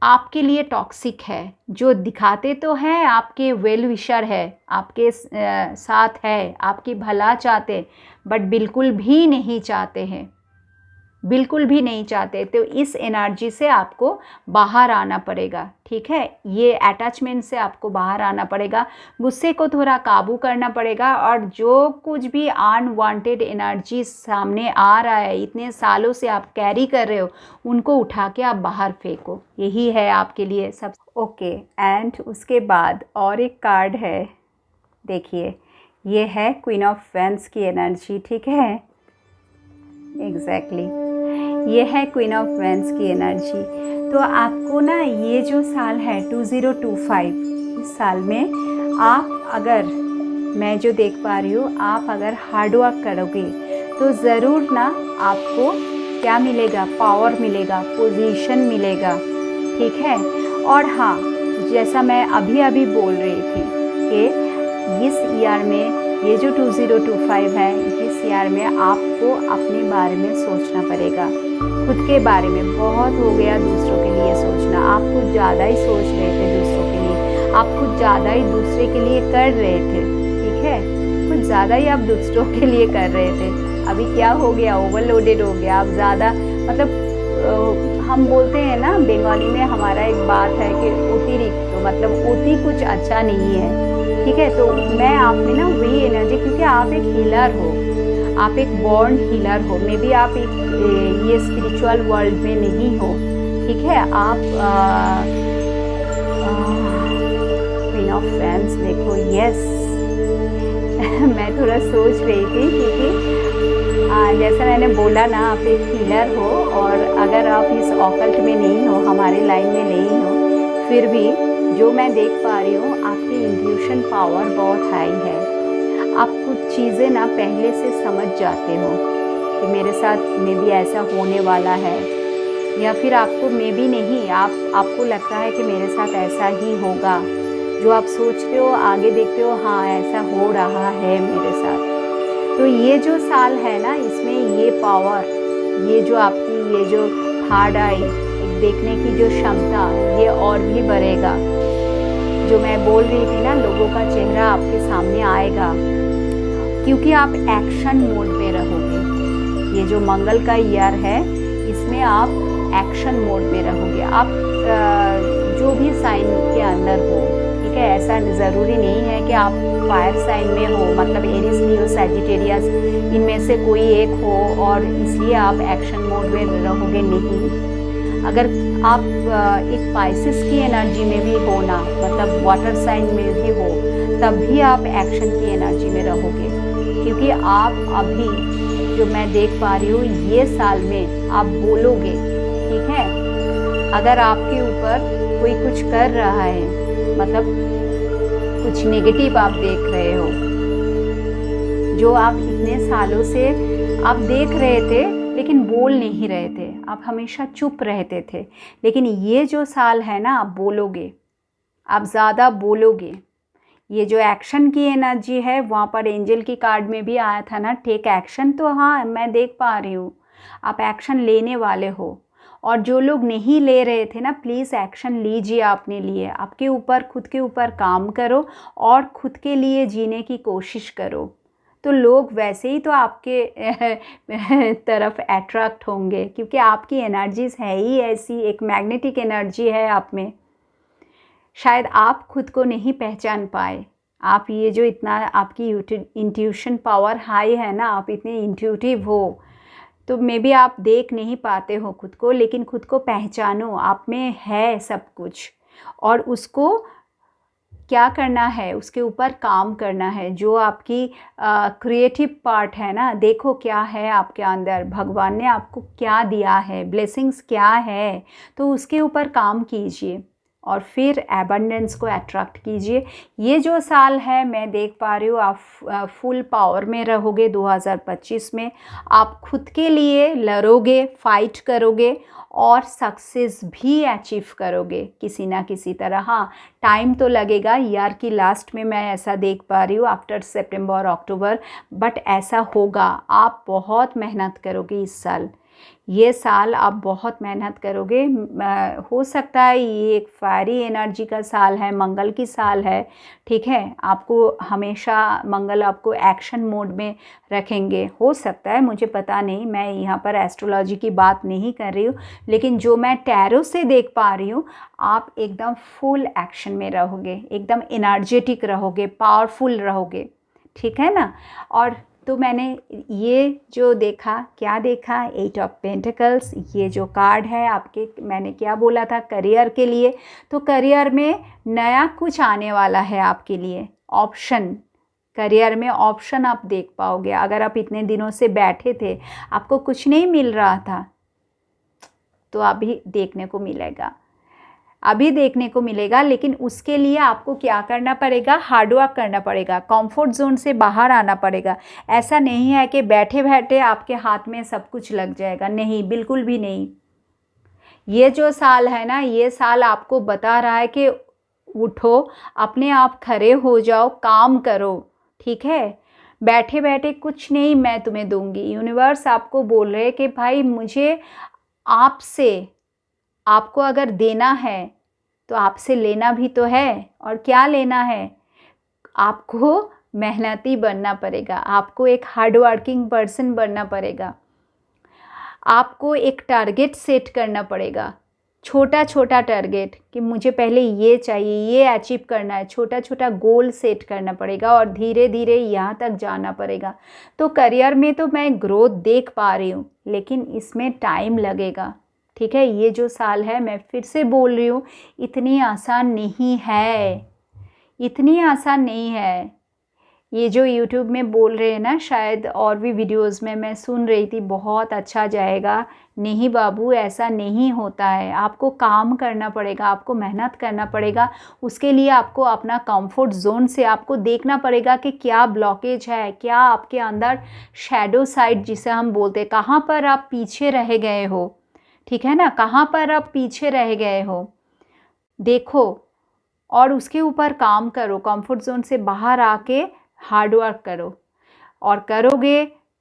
आपके लिए टॉक्सिक है, जो दिखाते तो हैं आपके वेल विशर है, आपके साथ है, आपकी भला चाहते, बट बिल्कुल भी नहीं चाहते हैं, बिल्कुल भी नहीं चाहते। तो इस एनर्जी से आपको बाहर आना पड़ेगा, ठीक है, ये अटैचमेंट से आपको बाहर आना पड़ेगा, गुस्से को थोड़ा काबू करना पड़ेगा, और जो कुछ भी अनवांटेड एनर्जी सामने आ रहा है, इतने सालों से आप कैरी कर रहे हो, उनको उठा के आप बाहर फेंको। यही है आपके लिए सब। ओके, एंड उसके बाद और एक कार्ड है, देखिए, ये है क्वीन ऑफ वेंस की एनर्जी, ठीक है। एग्जैक्टली ये है क्वीन ऑफ वैंड्स की एनर्जी। तो आपको ना ये जो साल है 2025, इस साल में आप अगर, मैं जो देख पा रही हूँ, आप अगर हार्ड वर्क करोगे तो ज़रूर ना आपको क्या मिलेगा, पावर मिलेगा, पोजीशन मिलेगा, ठीक है। और हाँ, जैसा मैं अभी अभी बोल रही थी कि इस ईयर में, ये जो 2025 है, इस ईयर में आपको अपने बारे में सोचना पड़ेगा, खुद के बारे में। बहुत हो गया दूसरों के लिए सोचना, आप कुछ ज़्यादा ही सोच रहे थे दूसरों के लिए, आप कुछ ज़्यादा ही दूसरे के लिए कर रहे थे, ठीक है, कुछ ज़्यादा ही आप दूसरों के लिए कर रहे थे। अभी क्या हो गया, ओवरलोडेड हो गया, आप ज़्यादा, मतलब हम बोलते हैं ना बंगाली में, हमारा एक बात है कि अतिरिक्त, तो मतलब अति कुछ अच्छा नहीं है, ठीक है। तो मैं आप में ना वही एनर्जी, क्योंकि आप एक हीलर हो, आप एक बॉर्न हीलर हो, मे बी आप एक ये स्पिरिचुअल वर्ल्ड में नहीं हो, ठीक है। आप क्वीन ऑफ वैंड्स देखो, यस मैं थोड़ा सोच रही थी, क्योंकि जैसा मैंने बोला ना, आप एक हीलर हो, और अगर आप इस ऑकल्ट में नहीं हो, हमारे लाइन में नहीं हो, फिर भी जो मैं देख पा रही हूँ, आपकी इंट्यूशन पावर बहुत हाई है। आप कुछ चीज़ें ना पहले से समझ जाते हो कि मेरे साथ मे बी ऐसा होने वाला है, या फिर आपको मे बी नहीं, आपको लगता है कि मेरे साथ ऐसा ही होगा। जो आप सोचते हो, आगे देखते हो, हाँ ऐसा हो रहा है मेरे साथ। तो ये जो साल है ना, इसमें ये पावर, ये जो आपकी, ये जो थर्ड आई, एक देखने की जो क्षमता, ये और भी बढ़ेगा। जो मैं बोल रही थी ना, लोगों का चेहरा आपके सामने आएगा, क्योंकि आप एक्शन मोड में रहोगे। ये जो मंगल का ईयर है, इसमें आप एक्शन मोड में रहोगे। आप जो भी साइन के अंदर हो, ठीक है, ऐसा ज़रूरी नहीं है कि आप फायर साइन में हो, मतलब एरिस, लियो, सैजिटेरियस, इनमें से कोई एक हो और इसलिए आप एक्शन मोड में रहोगे, नहीं। अगर आप एक पाइसिस की एनर्जी में भी हो ना, मतलब वाटर साइन में भी हो, तब भी आप एक्शन की एनर्जी में रहोगे, क्योंकि आप अभी जो मैं देख पा रही हूँ, ये साल में आप बोलोगे, ठीक है। अगर आपके ऊपर कोई कुछ कर रहा है, मतलब कुछ नेगेटिव आप देख रहे हो, जो आप इतने सालों से आप देख रहे थे लेकिन बोल नहीं रहे थे, आप हमेशा चुप रहते थे, लेकिन ये जो साल है ना, आप बोलोगे, आप ज़्यादा बोलोगे। ये जो एक्शन की एनर्जी है, वहाँ पर एंजल की कार्ड में भी आया था ना, टेक एक्शन, तो हाँ मैं देख पा रही हूँ आप एक्शन लेने वाले हो। और जो लोग नहीं ले रहे थे ना, प्लीज़ एक्शन लीजिए अपने लिए, आपके ऊपर, खुद के ऊपर काम करो और खुद के लिए जीने की कोशिश करो, तो लोग वैसे ही तो आपके तरफ अट्रैक्ट होंगे, क्योंकि आपकी एनर्जीज है ही ऐसी, एक मैग्नेटिक एनर्जी है आप में। शायद आप खुद को नहीं पहचान पाए, आप ये जो इतना आपकी इंट्यूशन पावर हाई है ना, आप इतने इंट्यूटिव हो, तो मे बी आप देख नहीं पाते हो खुद को, लेकिन खुद को पहचानो, आप में है सब कुछ, और उसको क्या करना है, उसके ऊपर काम करना है। जो आपकी क्रिएटिव पार्ट है ना, देखो क्या है आपके अंदर, भगवान ने आपको क्या दिया है, ब्लेसिंग्स क्या है, तो उसके ऊपर काम कीजिए और फिर एबंडेंस को अट्रैक्ट कीजिए। ये जो साल है, मैं देख पा रही हूँ आप फुल पावर में रहोगे 2025 में। आप खुद के लिए लड़ोगे, फाइट करोगे और सक्सेस भी अचीव करोगे किसी ना किसी तरह। हाँ, टाइम तो लगेगा, ईयर की लास्ट में मैं ऐसा देख पा रही हूँ, आफ्टर सितंबर अक्टूबर, बट ऐसा होगा। आप बहुत मेहनत करोगे इस साल, ये साल आप बहुत मेहनत करोगे। हो सकता है ये एक फायरी एनर्जी का साल है, मंगल की साल है, ठीक है। आपको हमेशा मंगल आपको एक्शन मोड में रखेंगे, हो सकता है, मुझे पता नहीं, मैं यहाँ पर एस्ट्रोलॉजी की बात नहीं कर रही हूँ, लेकिन जो मैं टैरो से देख पा रही हूँ, आप एकदम फुल एक्शन में रहोगे, एकदम एनर्जेटिक रहोगे, पावरफुल रहोगे, ठीक है ना। और तो मैंने ये जो देखा, क्या देखा, 8 ऑफ पेंटिकल्स, ये जो कार्ड है आपके, मैंने क्या बोला था करियर के लिए, तो करियर में नया कुछ आने वाला है आपके लिए, ऑप्शन, करियर में ऑप्शन आप देख पाओगे। अगर आप इतने दिनों से बैठे थे, आपको कुछ नहीं मिल रहा था, तो अभी देखने को मिलेगा, अभी देखने को मिलेगा। लेकिन उसके लिए आपको क्या करना पड़ेगा? हार्डवर्क करना पड़ेगा, कंफर्ट जोन से बाहर आना पड़ेगा। ऐसा नहीं है कि बैठे बैठे आपके हाथ में सब कुछ लग जाएगा, नहीं, बिल्कुल भी नहीं। ये जो साल है ना, ये साल आपको बता रहा है कि उठो, अपने आप खड़े हो जाओ, काम करो, ठीक है? बैठे बैठे कुछ नहीं मैं तुम्हें दूंगी। यूनिवर्स आपको बोल रहे कि भाई मुझे आपसे, आपको अगर देना है तो आपसे लेना भी तो है। और क्या लेना है? आपको मेहनती बनना पड़ेगा, आपको एक हार्ड वर्किंग पर्सन बनना पड़ेगा, आपको एक टारगेट सेट करना पड़ेगा, छोटा छोटा टारगेट, कि मुझे पहले ये चाहिए, ये अचीव करना है। छोटा छोटा गोल सेट करना पड़ेगा और धीरे धीरे यहाँ तक जाना पड़ेगा। तो करियर में तो मैं ग्रोथ देख पा रही हूँ, लेकिन इसमें टाइम लगेगा, ठीक है? ये जो साल है, मैं फिर से बोल रही हूँ, इतनी आसान नहीं है, इतनी आसान नहीं है। ये जो YouTube में बोल रहे हैं ना, शायद और भी वीडियोस में मैं सुन रही थी, बहुत अच्छा जाएगा। नहीं बाबू, ऐसा नहीं होता है। आपको काम करना पड़ेगा, आपको मेहनत करना पड़ेगा। उसके लिए आपको अपना कंफर्ट जोन से आपको देखना पड़ेगा कि क्या ब्लॉकेज है, क्या आपके अंदर शैडो साइड जिसे हम बोलते हैं, कहाँ पर आप पीछे रह गए हो, ठीक है ना? कहाँ पर आप पीछे रह गए हो, देखो और उसके ऊपर काम करो। कंफर्ट जोन से बाहर आके हार्ड वर्क करो, और करोगे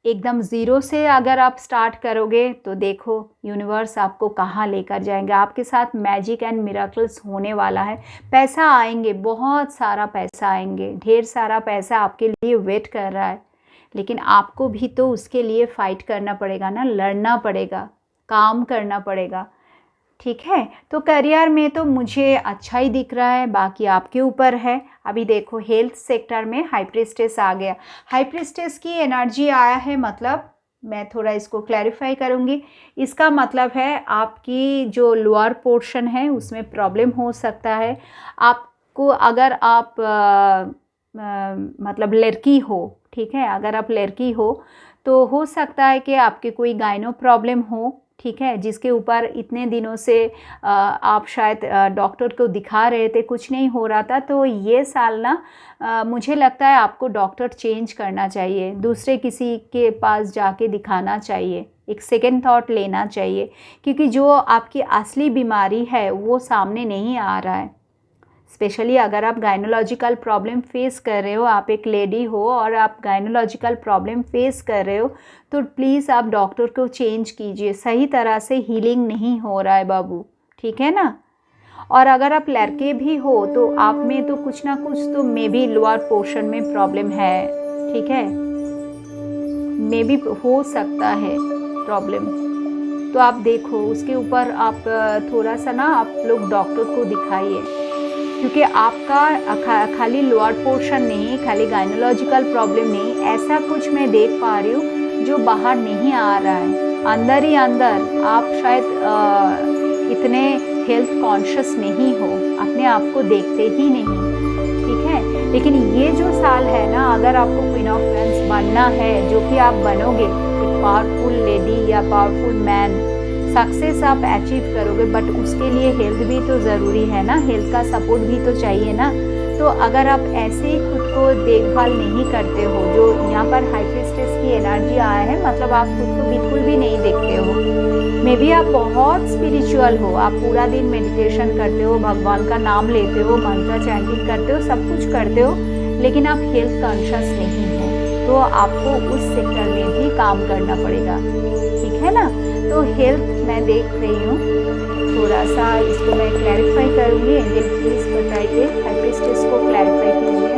एकदम ज़ीरो से अगर आप स्टार्ट करोगे तो देखो यूनिवर्स आपको कहाँ लेकर जाएंगे। आपके साथ मैजिक एंड मिरेकल्स होने वाला है। पैसा आएंगे, बहुत सारा पैसा आएंगे, ढेर सारा पैसा आपके लिए वेट कर रहा है। लेकिन आपको भी तो उसके लिए फ़ाइट करना पड़ेगा ना, लड़ना पड़ेगा, काम करना पड़ेगा, ठीक है? तो करियर में तो मुझे अच्छा ही दिख रहा है, बाकी आपके ऊपर है। अभी देखो हेल्थ सेक्टर में हाई प्रीस्टेस आ गया। हाई प्रीस्टेस की एनर्जी आया है, मतलब मैं थोड़ा इसको क्लैरिफाई करूँगी। इसका मतलब है आपकी जो लोअर पोर्शन है उसमें प्रॉब्लम हो सकता है। आपको अगर आप मतलब लड़की हो, ठीक है, अगर आप लड़की हो तो हो सकता है कि आपके कोई गाइनो प्रॉब्लम हो, ठीक है, जिसके ऊपर इतने दिनों से आप शायद डॉक्टर को दिखा रहे थे, कुछ नहीं हो रहा था। तो ये साल ना मुझे लगता है आपको डॉक्टर चेंज करना चाहिए, दूसरे किसी के पास जाके दिखाना चाहिए, एक सेकेंड थॉट लेना चाहिए, क्योंकि जो आपकी असली बीमारी है वो सामने नहीं आ रहा है। स्पेशली अगर आप गायनोलॉजिकल प्रॉब्लम फेस कर रहे हो, आप एक लेडी हो और आप गायनोलॉजिकल प्रॉब्लम फेस कर रहे हो, तो प्लीज़ आप डॉक्टर को चेंज कीजिए। सही तरह से हीलिंग नहीं हो रहा है बाबू, ठीक है ना? और अगर आप लड़के भी हो तो आप में तो कुछ ना कुछ तो मे बी लोअर पोर्शन में प्रॉब्लम है, ठीक है, मे बी हो सकता है प्रॉब्लम। तो आप देखो उसके ऊपर आप थोड़ा सा ना आप लोग डॉक्टर को दिखाइए, क्योंकि आपका खाली लोअर पोर्शन नहीं, खाली गायनोलॉजिकल प्रॉब्लम नहीं, ऐसा कुछ मैं देख पा रही हूँ जो बाहर नहीं आ रहा है, अंदर ही अंदर आप शायद इतने हेल्थ कॉन्शियस नहीं हो, अपने आप को देखते ही नहीं, ठीक है? लेकिन ये जो साल है ना, अगर आपको क्वीन ऑफ वैंड्स बनना है, जो कि आप बनोगे, एक पावरफुल लेडी या पावरफुल मैन, सक्सेस आप अचीव करोगे, बट उसके लिए हेल्थ भी तो ज़रूरी है ना, हेल्थ का सपोर्ट भी तो चाहिए ना। तो अगर आप ऐसे ही खुद को देखभाल नहीं करते हो, जो यहाँ पर हाई प्रीस्टेस की एनर्जी आया है, मतलब आप खुद को बिल्कुल भी नहीं देखते हो। मे बी आप बहुत स्पिरिचुअल हो, आप पूरा दिन मेडिटेशन करते हो, भगवान का नाम लेते हो, मंत्र चैंटिंग करते हो, सब कुछ करते हो, लेकिन आप हेल्थ कॉन्शियस नहीं हो, तो आपको उस सेक्टर में भी काम करना पड़ेगा, ठीक है ना? तो हेल्थ मैं देख रही हूँ, थोड़ा सा इसको मैं क्लैरिफाई करूँगी। एंजल प्लीज़ बताइए, हाई प्रीस्टेस को क्लैरिफाई कीजिए,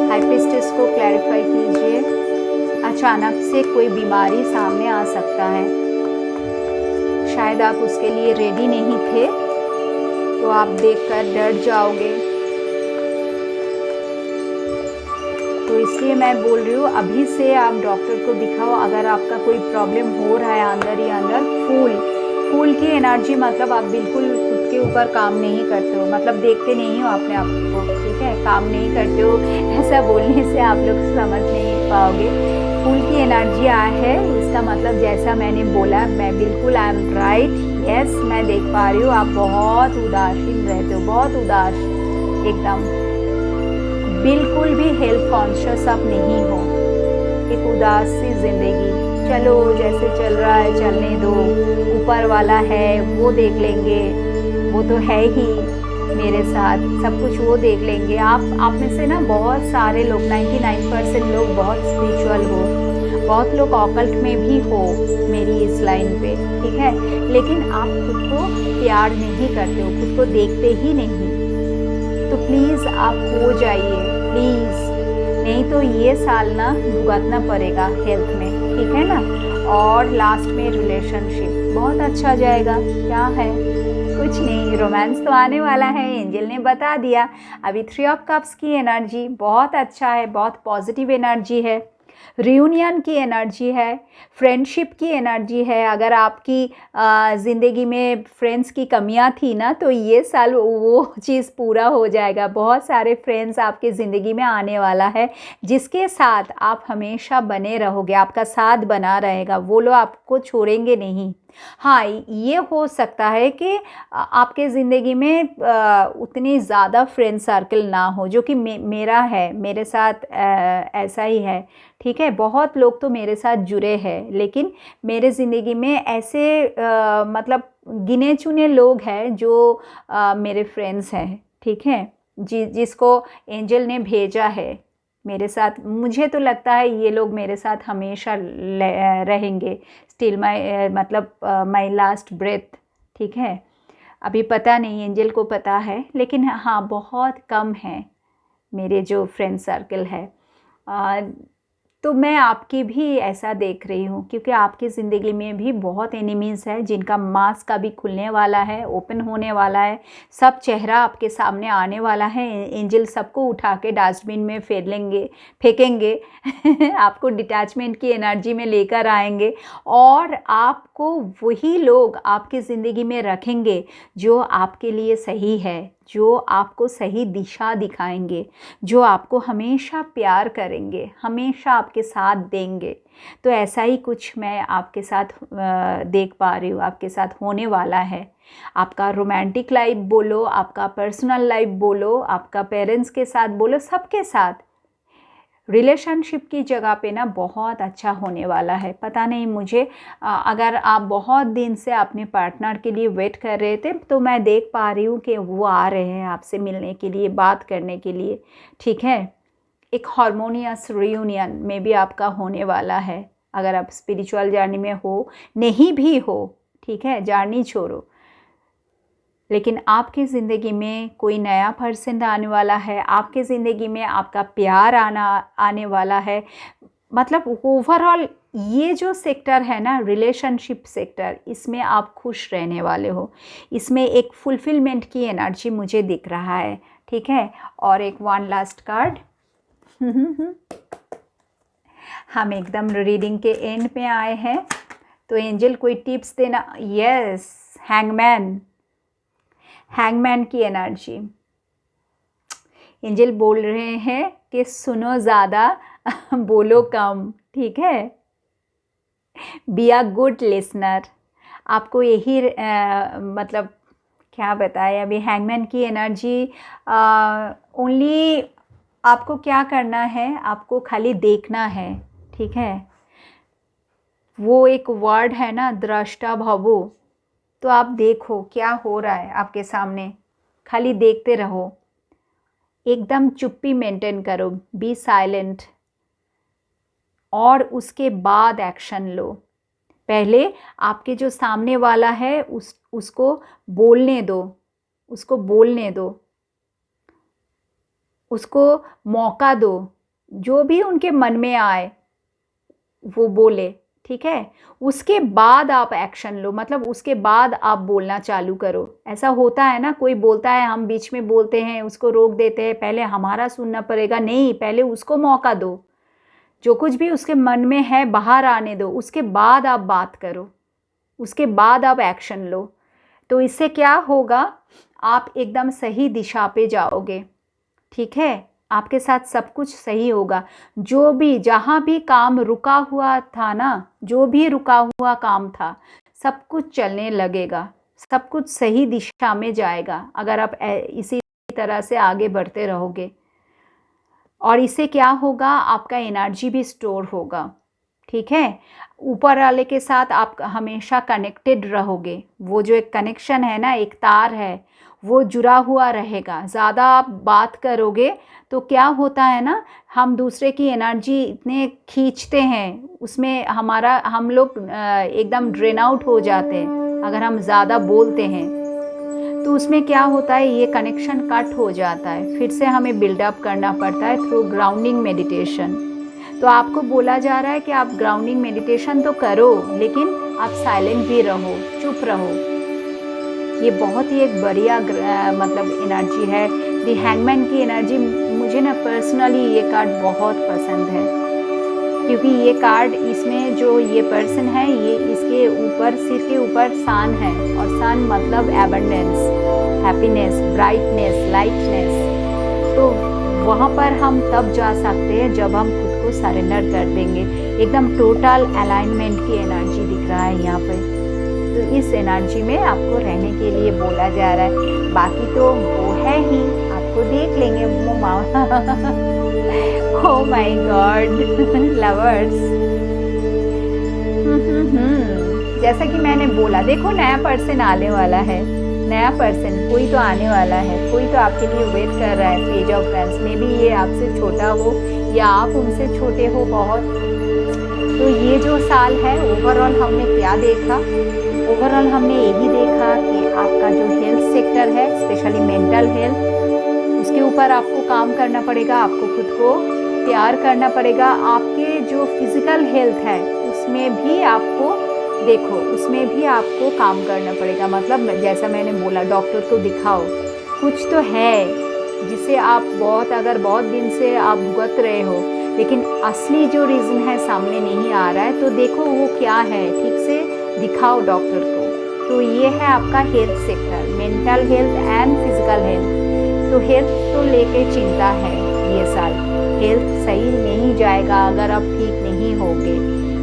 हाई प्रीस्टेस को क्लैरिफाई कीजिए। अचानक से कोई बीमारी सामने आ सकता है, शायद आप उसके लिए रेडी नहीं थे, तो आप देखकर डर जाओगे। तो इसलिए मैं बोल रही हूँ अभी से आप डॉक्टर को दिखाओ। अगर आपका कोई प्रॉब्लम हो रहा है अंदर ही अंदर, फूल की एनर्जी, मतलब आप बिल्कुल खुद के ऊपर काम नहीं करते हो, मतलब देखते नहीं हो अपने आप को, ठीक है? है, काम नहीं करते हो, ऐसा बोलने से आप लोग समझ नहीं पाओगे। फूल की एनर्जी आया है, इसका मतलब जैसा मैंने बोला, मैं बिल्कुल आई एम राइट, यस मैं देख पा रही हूँ आप बहुत उदासीन रहते हो, बहुत उदास, एकदम बिल्कुल भी हेल्थ कॉन्शियस आप नहीं हो, एक उदास सी जिंदगी, चलो जैसे चल रहा है चलने दो, ऊपर वाला है वो देख लेंगे, वो तो है ही मेरे साथ, सब कुछ वो देख लेंगे। आप में से ना बहुत सारे लोग 99% लोग बहुत स्पिरिचुअल हो, बहुत लोग ऑकल्ट में भी हो मेरी इस लाइन पे, ठीक है, लेकिन आप खुद को प्यार नहीं करते हो, खुद को देखते ही नहीं। तो प्लीज़ आप हो जाइए प्लीज़, नहीं तो ये साल ना भुगतना पड़ेगा हेल्थ में, ठीक है ना। और लास्ट में रिलेशनशिप बहुत अच्छा जाएगा, क्या है कुछ नहीं, रोमांस तो आने वाला है, एंजल ने बता दिया। अभी 3 ऑफ कप्स की एनर्जी बहुत अच्छा है, बहुत पॉजिटिव एनर्जी है, रियूनियन की एनर्जी है, फ्रेंडशिप की एनर्जी है। अगर आपकी ज़िंदगी में फ्रेंड्स की कमियां थी ना, तो ये साल वो चीज़ पूरा हो जाएगा। बहुत सारे फ्रेंड्स आपकी ज़िंदगी में आने वाला है, जिसके साथ आप हमेशा बने रहोगे, आपका साथ बना रहेगा, वो लोग आपको छोड़ेंगे नहीं। हाँ, ये हो सकता है कि आपके ज़िंदगी में उतनी ज़्यादा फ्रेंड सर्कल ना हो, जो कि मेरा है, मेरे साथ ऐसा ही है, ठीक है। बहुत लोग तो मेरे साथ जुड़े हैं, लेकिन मेरे ज़िंदगी में ऐसे मतलब गिने चुने लोग हैं जो मेरे फ्रेंड्स हैं, ठीक है, जिसको एंजल ने भेजा है मेरे साथ। मुझे तो लगता है ये लोग मेरे साथ हमेशा रहेंगे, स्टिल माई मतलब माई लास्ट ब्रेथ, ठीक है। अभी पता नहीं, एंजल को पता है, लेकिन हाँ बहुत कम है मेरे जो फ्रेंड सर्कल है। तो मैं आपकी भी ऐसा देख रही हूँ, क्योंकि आपकी ज़िंदगी में भी बहुत एनिमीज़ है, जिनका मास्क अभी खुलने वाला है, ओपन होने वाला है, सब चेहरा आपके सामने आने वाला है। एंजल सबको उठा के डस्टबिन में फेंकेंगे आपको डिटैचमेंट की एनर्जी में लेकर आएंगे, और आपको वही लोग आपकी ज़िंदगी में रखेंगे जो आपके लिए सही है, जो आपको सही दिशा दिखाएंगे, जो आपको हमेशा प्यार करेंगे, हमेशा आपके साथ देंगे। तो ऐसा ही कुछ मैं आपके साथ देख पा रही हूँ, आपके साथ होने वाला है। आपका रोमांटिक लाइफ बोलो, आपका पर्सनल लाइफ बोलो, आपका पेरेंट्स के साथ बोलो, सबके साथ रिलेशनशिप की जगह पे ना बहुत अच्छा होने वाला है। पता नहीं मुझे, अगर आप बहुत दिन से अपने पार्टनर के लिए वेट कर रहे थे, तो मैं देख पा रही हूँ कि वो आ रहे हैं आपसे मिलने के लिए, बात करने के लिए, ठीक है। एक हार्मोनियस रियूनियन में भी आपका होने वाला है। अगर आप स्पिरिचुअल जर्नी में हो, नहीं भी हो, ठीक है, जर्नी छोड़ो, लेकिन आपकी ज़िंदगी में कोई नया पर्सन आने वाला है, आपके ज़िंदगी में आपका प्यार आने वाला है। मतलब ओवरऑल ये जो सेक्टर है ना, रिलेशनशिप सेक्टर, इसमें आप खुश रहने वाले हो, इसमें एक फुलफिलमेंट की एनर्जी मुझे दिख रहा है, ठीक है। और एक वन लास्ट कार्ड हम एकदम रीडिंग के एंड पे आए हैं, तो एंजल कोई टिप्स देना। यस, हैंगमैन की एनर्जी, एंजल बोल रहे हैं कि सुनो ज़्यादा बोलो कम, ठीक है, बी अ गुड लिसनर। आपको यही मतलब क्या बताए, अभी हैंगमैन की एनर्जी ओनली आपको क्या करना है, आपको खाली देखना है, ठीक है। वो एक वर्ड है ना, दृष्टा भवो, तो आप देखो क्या हो रहा है आपके सामने, खाली देखते रहो, एकदम चुप्पी मेंटेन करो, बी साइलेंट, और उसके बाद एक्शन लो। पहले आपके जो सामने वाला है उसको बोलने दो, उसको बोलने दो, उसको मौका दो, जो भी उनके मन में आए वो बोले, ठीक है। उसके बाद आप एक्शन लो, मतलब उसके बाद आप बोलना चालू करो। ऐसा होता है ना, कोई बोलता है, हम बीच में बोलते हैं, उसको रोक देते हैं, पहले हमारा सुनना पड़ेगा, नहीं, पहले उसको मौका दो, जो कुछ भी उसके मन में है बाहर आने दो, उसके बाद आप बात करो, उसके बाद आप एक्शन लो। तो इससे क्या होगा, आप एकदम सही दिशा पे जाओगे, ठीक है, आपके साथ सब कुछ सही होगा। जो भी जहाँ भी काम रुका हुआ था ना, जो भी रुका हुआ काम था, सब कुछ चलने लगेगा, सब कुछ सही दिशा में जाएगा अगर आप इसी तरह से आगे बढ़ते रहोगे। और इससे क्या होगा, आपका एनर्जी भी स्टोर होगा। ठीक है, ऊपर वाले के साथ आप हमेशा कनेक्टेड रहोगे। वो जो एक कनेक्शन है ना, एक तार है, वो जुड़ा हुआ रहेगा। ज़्यादा आप बात करोगे तो क्या होता है ना, हम दूसरे की एनर्जी इतने खींचते हैं, उसमें हम लोग एकदम ड्रेन आउट हो जाते हैं अगर हम ज़्यादा बोलते हैं। तो उसमें क्या होता है, ये कनेक्शन कट हो जाता है, फिर से हमें बिल्डअप करना पड़ता है थ्रू ग्राउंडिंग मेडिटेशन। तो आपको बोला जा रहा है कि आप ग्राउंडिंग मेडिटेशन तो करो, लेकिन आप साइलेंट भी रहो, चुप रहो। ये बहुत ही एक बढ़िया मतलब एनर्जी है। दी हैंगमैन की एनर्जी मुझे ना पर्सनली ये कार्ड बहुत पसंद है, क्योंकि ये कार्ड, इसमें जो ये पर्सन है, ये इसके ऊपर, सिर के ऊपर सन है, और सन मतलब एबंडेंस, हैप्पीनेस, ब्राइटनेस, लाइटनेस। तो वहाँ पर हम तब जा सकते हैं जब हम खुद को सरेंडर कर देंगे। एकदम टोटल अलाइनमेंट की एनर्जी दिख रहा है यहाँ पे। तो इस एनर्जी में आपको रहने के लिए बोला जा रहा है। बाकी तो वो है ही, आपको देख लेंगे वो ओह माय गॉड लवर्स। जैसा कि मैंने बोला, देखो नया पर्सन आने वाला है, नया पर्सन कोई तो आने वाला है, कोई तो आपके लिए वेट कर रहा है। पेज ऑफ पेंस में भी ये आपसे छोटा हो या आप उनसे छोटे हो बहुत। तो ये जो साल है, ओवरऑल हमने क्या देखा, ओवरऑल हमने यही देखा कि आपका जो हेल्थ सेक्टर है, स्पेशली मेंटल हेल्थ, उसके ऊपर आपको काम करना पड़ेगा, आपको खुद को प्यार करना पड़ेगा। आपके जो फिजिकल हेल्थ है उसमें भी आपको देखो, उसमें भी आपको काम करना पड़ेगा। मतलब जैसा मैंने बोला, डॉक्टर को दिखाओ, कुछ तो है जिसे आप अगर बहुत दिन से आप भुगत रहे हो, लेकिन असली जो रीज़न है सामने नहीं आ रहा है, तो देखो वो क्या है, ठीक से दिखाओ डॉक्टर को। तो ये है आपका health sector, mental health and physical health. तो हेल्थ तो लेके चिंता है ये साल। हेल्थ सही नहीं जाएगा अगर आप ठीक नहीं होगे,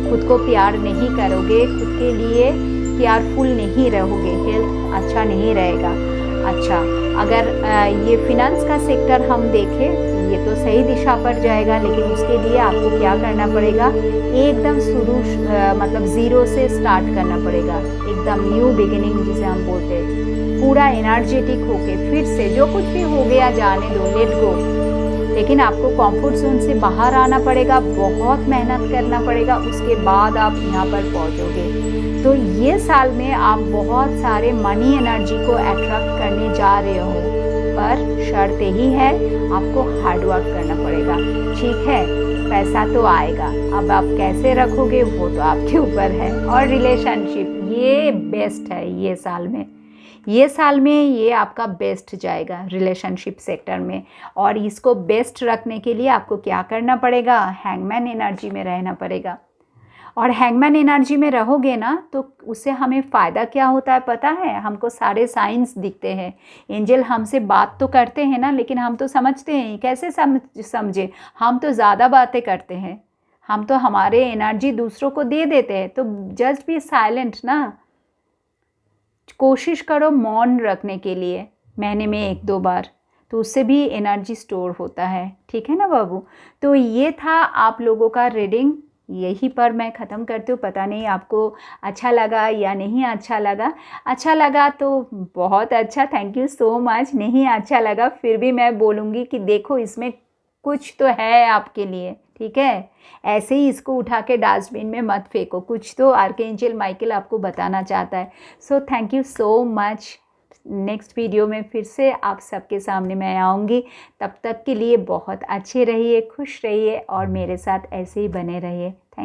खुद को प्यार नहीं करोगे, खुद के लिए केयरफुल नहीं रहोगे, हेल्थ अच्छा नहीं रहेगा। अच्छा, अगर ये फिनेंस का सेक्टर हम देखें, ये तो सही दिशा पर जाएगा, लेकिन उसके लिए आपको क्या करना पड़ेगा, एकदम शुरू मतलब ज़ीरो से स्टार्ट करना पड़ेगा, एकदम न्यू बिगिनिंग जिसे हम बोलते हैं। पूरा एनर्जेटिक होके फिर से जो कुछ भी हो गया जाने दो, लेट गो। लेकिन आपको कंफर्ट जोन से बाहर आना पड़ेगा, बहुत मेहनत करना पड़ेगा, उसके बाद आप यहाँ पर पहुँचोगे। तो ये साल में आप बहुत सारे मनी एनर्जी को अट्रैक्ट करने जा रहे हो, पर शर्त यही है, आपको हार्ड वर्क करना पड़ेगा। ठीक है, पैसा तो आएगा, अब आप कैसे रखोगे वो तो आपके ऊपर है। और रिलेशनशिप ये बेस्ट है ये साल में, ये साल में ये आपका बेस्ट जाएगा रिलेशनशिप सेक्टर में। और इसको बेस्ट रखने के लिए आपको क्या करना पड़ेगा, हैंगमैन एनर्जी में रहना पड़ेगा। और हैंगमैन एनर्जी में रहोगे ना, तो उससे हमें फ़ायदा क्या होता है पता है, हमको सारे साइंस दिखते हैं। एंजल हमसे बात तो करते हैं ना, लेकिन हम तो समझते हैं कैसे समझे, हम तो ज़्यादा बातें करते हैं, हम तो हमारे एनर्जी दूसरों को दे देते हैं। तो जस्ट बी साइलेंट ना, कोशिश करो मौन रखने के लिए, महीने में 1-2 बार, तो उससे भी एनर्जी स्टोर होता है। ठीक है ना बाबू। तो ये था आप लोगों का रीडिंग, यही पर मैं ख़त्म करती हूँ। पता नहीं आपको अच्छा लगा या नहीं अच्छा लगा। अच्छा लगा तो बहुत अच्छा, थैंक यू सो मच। नहीं अच्छा लगा फिर भी मैं बोलूँगी कि देखो इसमें कुछ तो है आपके लिए, ठीक है। ऐसे ही इसको उठा के डस्टबिन में मत फेंको, कुछ तो आर्कएंजल माइकल आपको बताना चाहता है। So thank you so much. Next video में फिर से आप सबके सामने मैं आऊँगी। तब तक के लिए बहुत अच्छे रहिए, खुश रहिए और मेरे साथ ऐसे ही बने रहिए। थैंक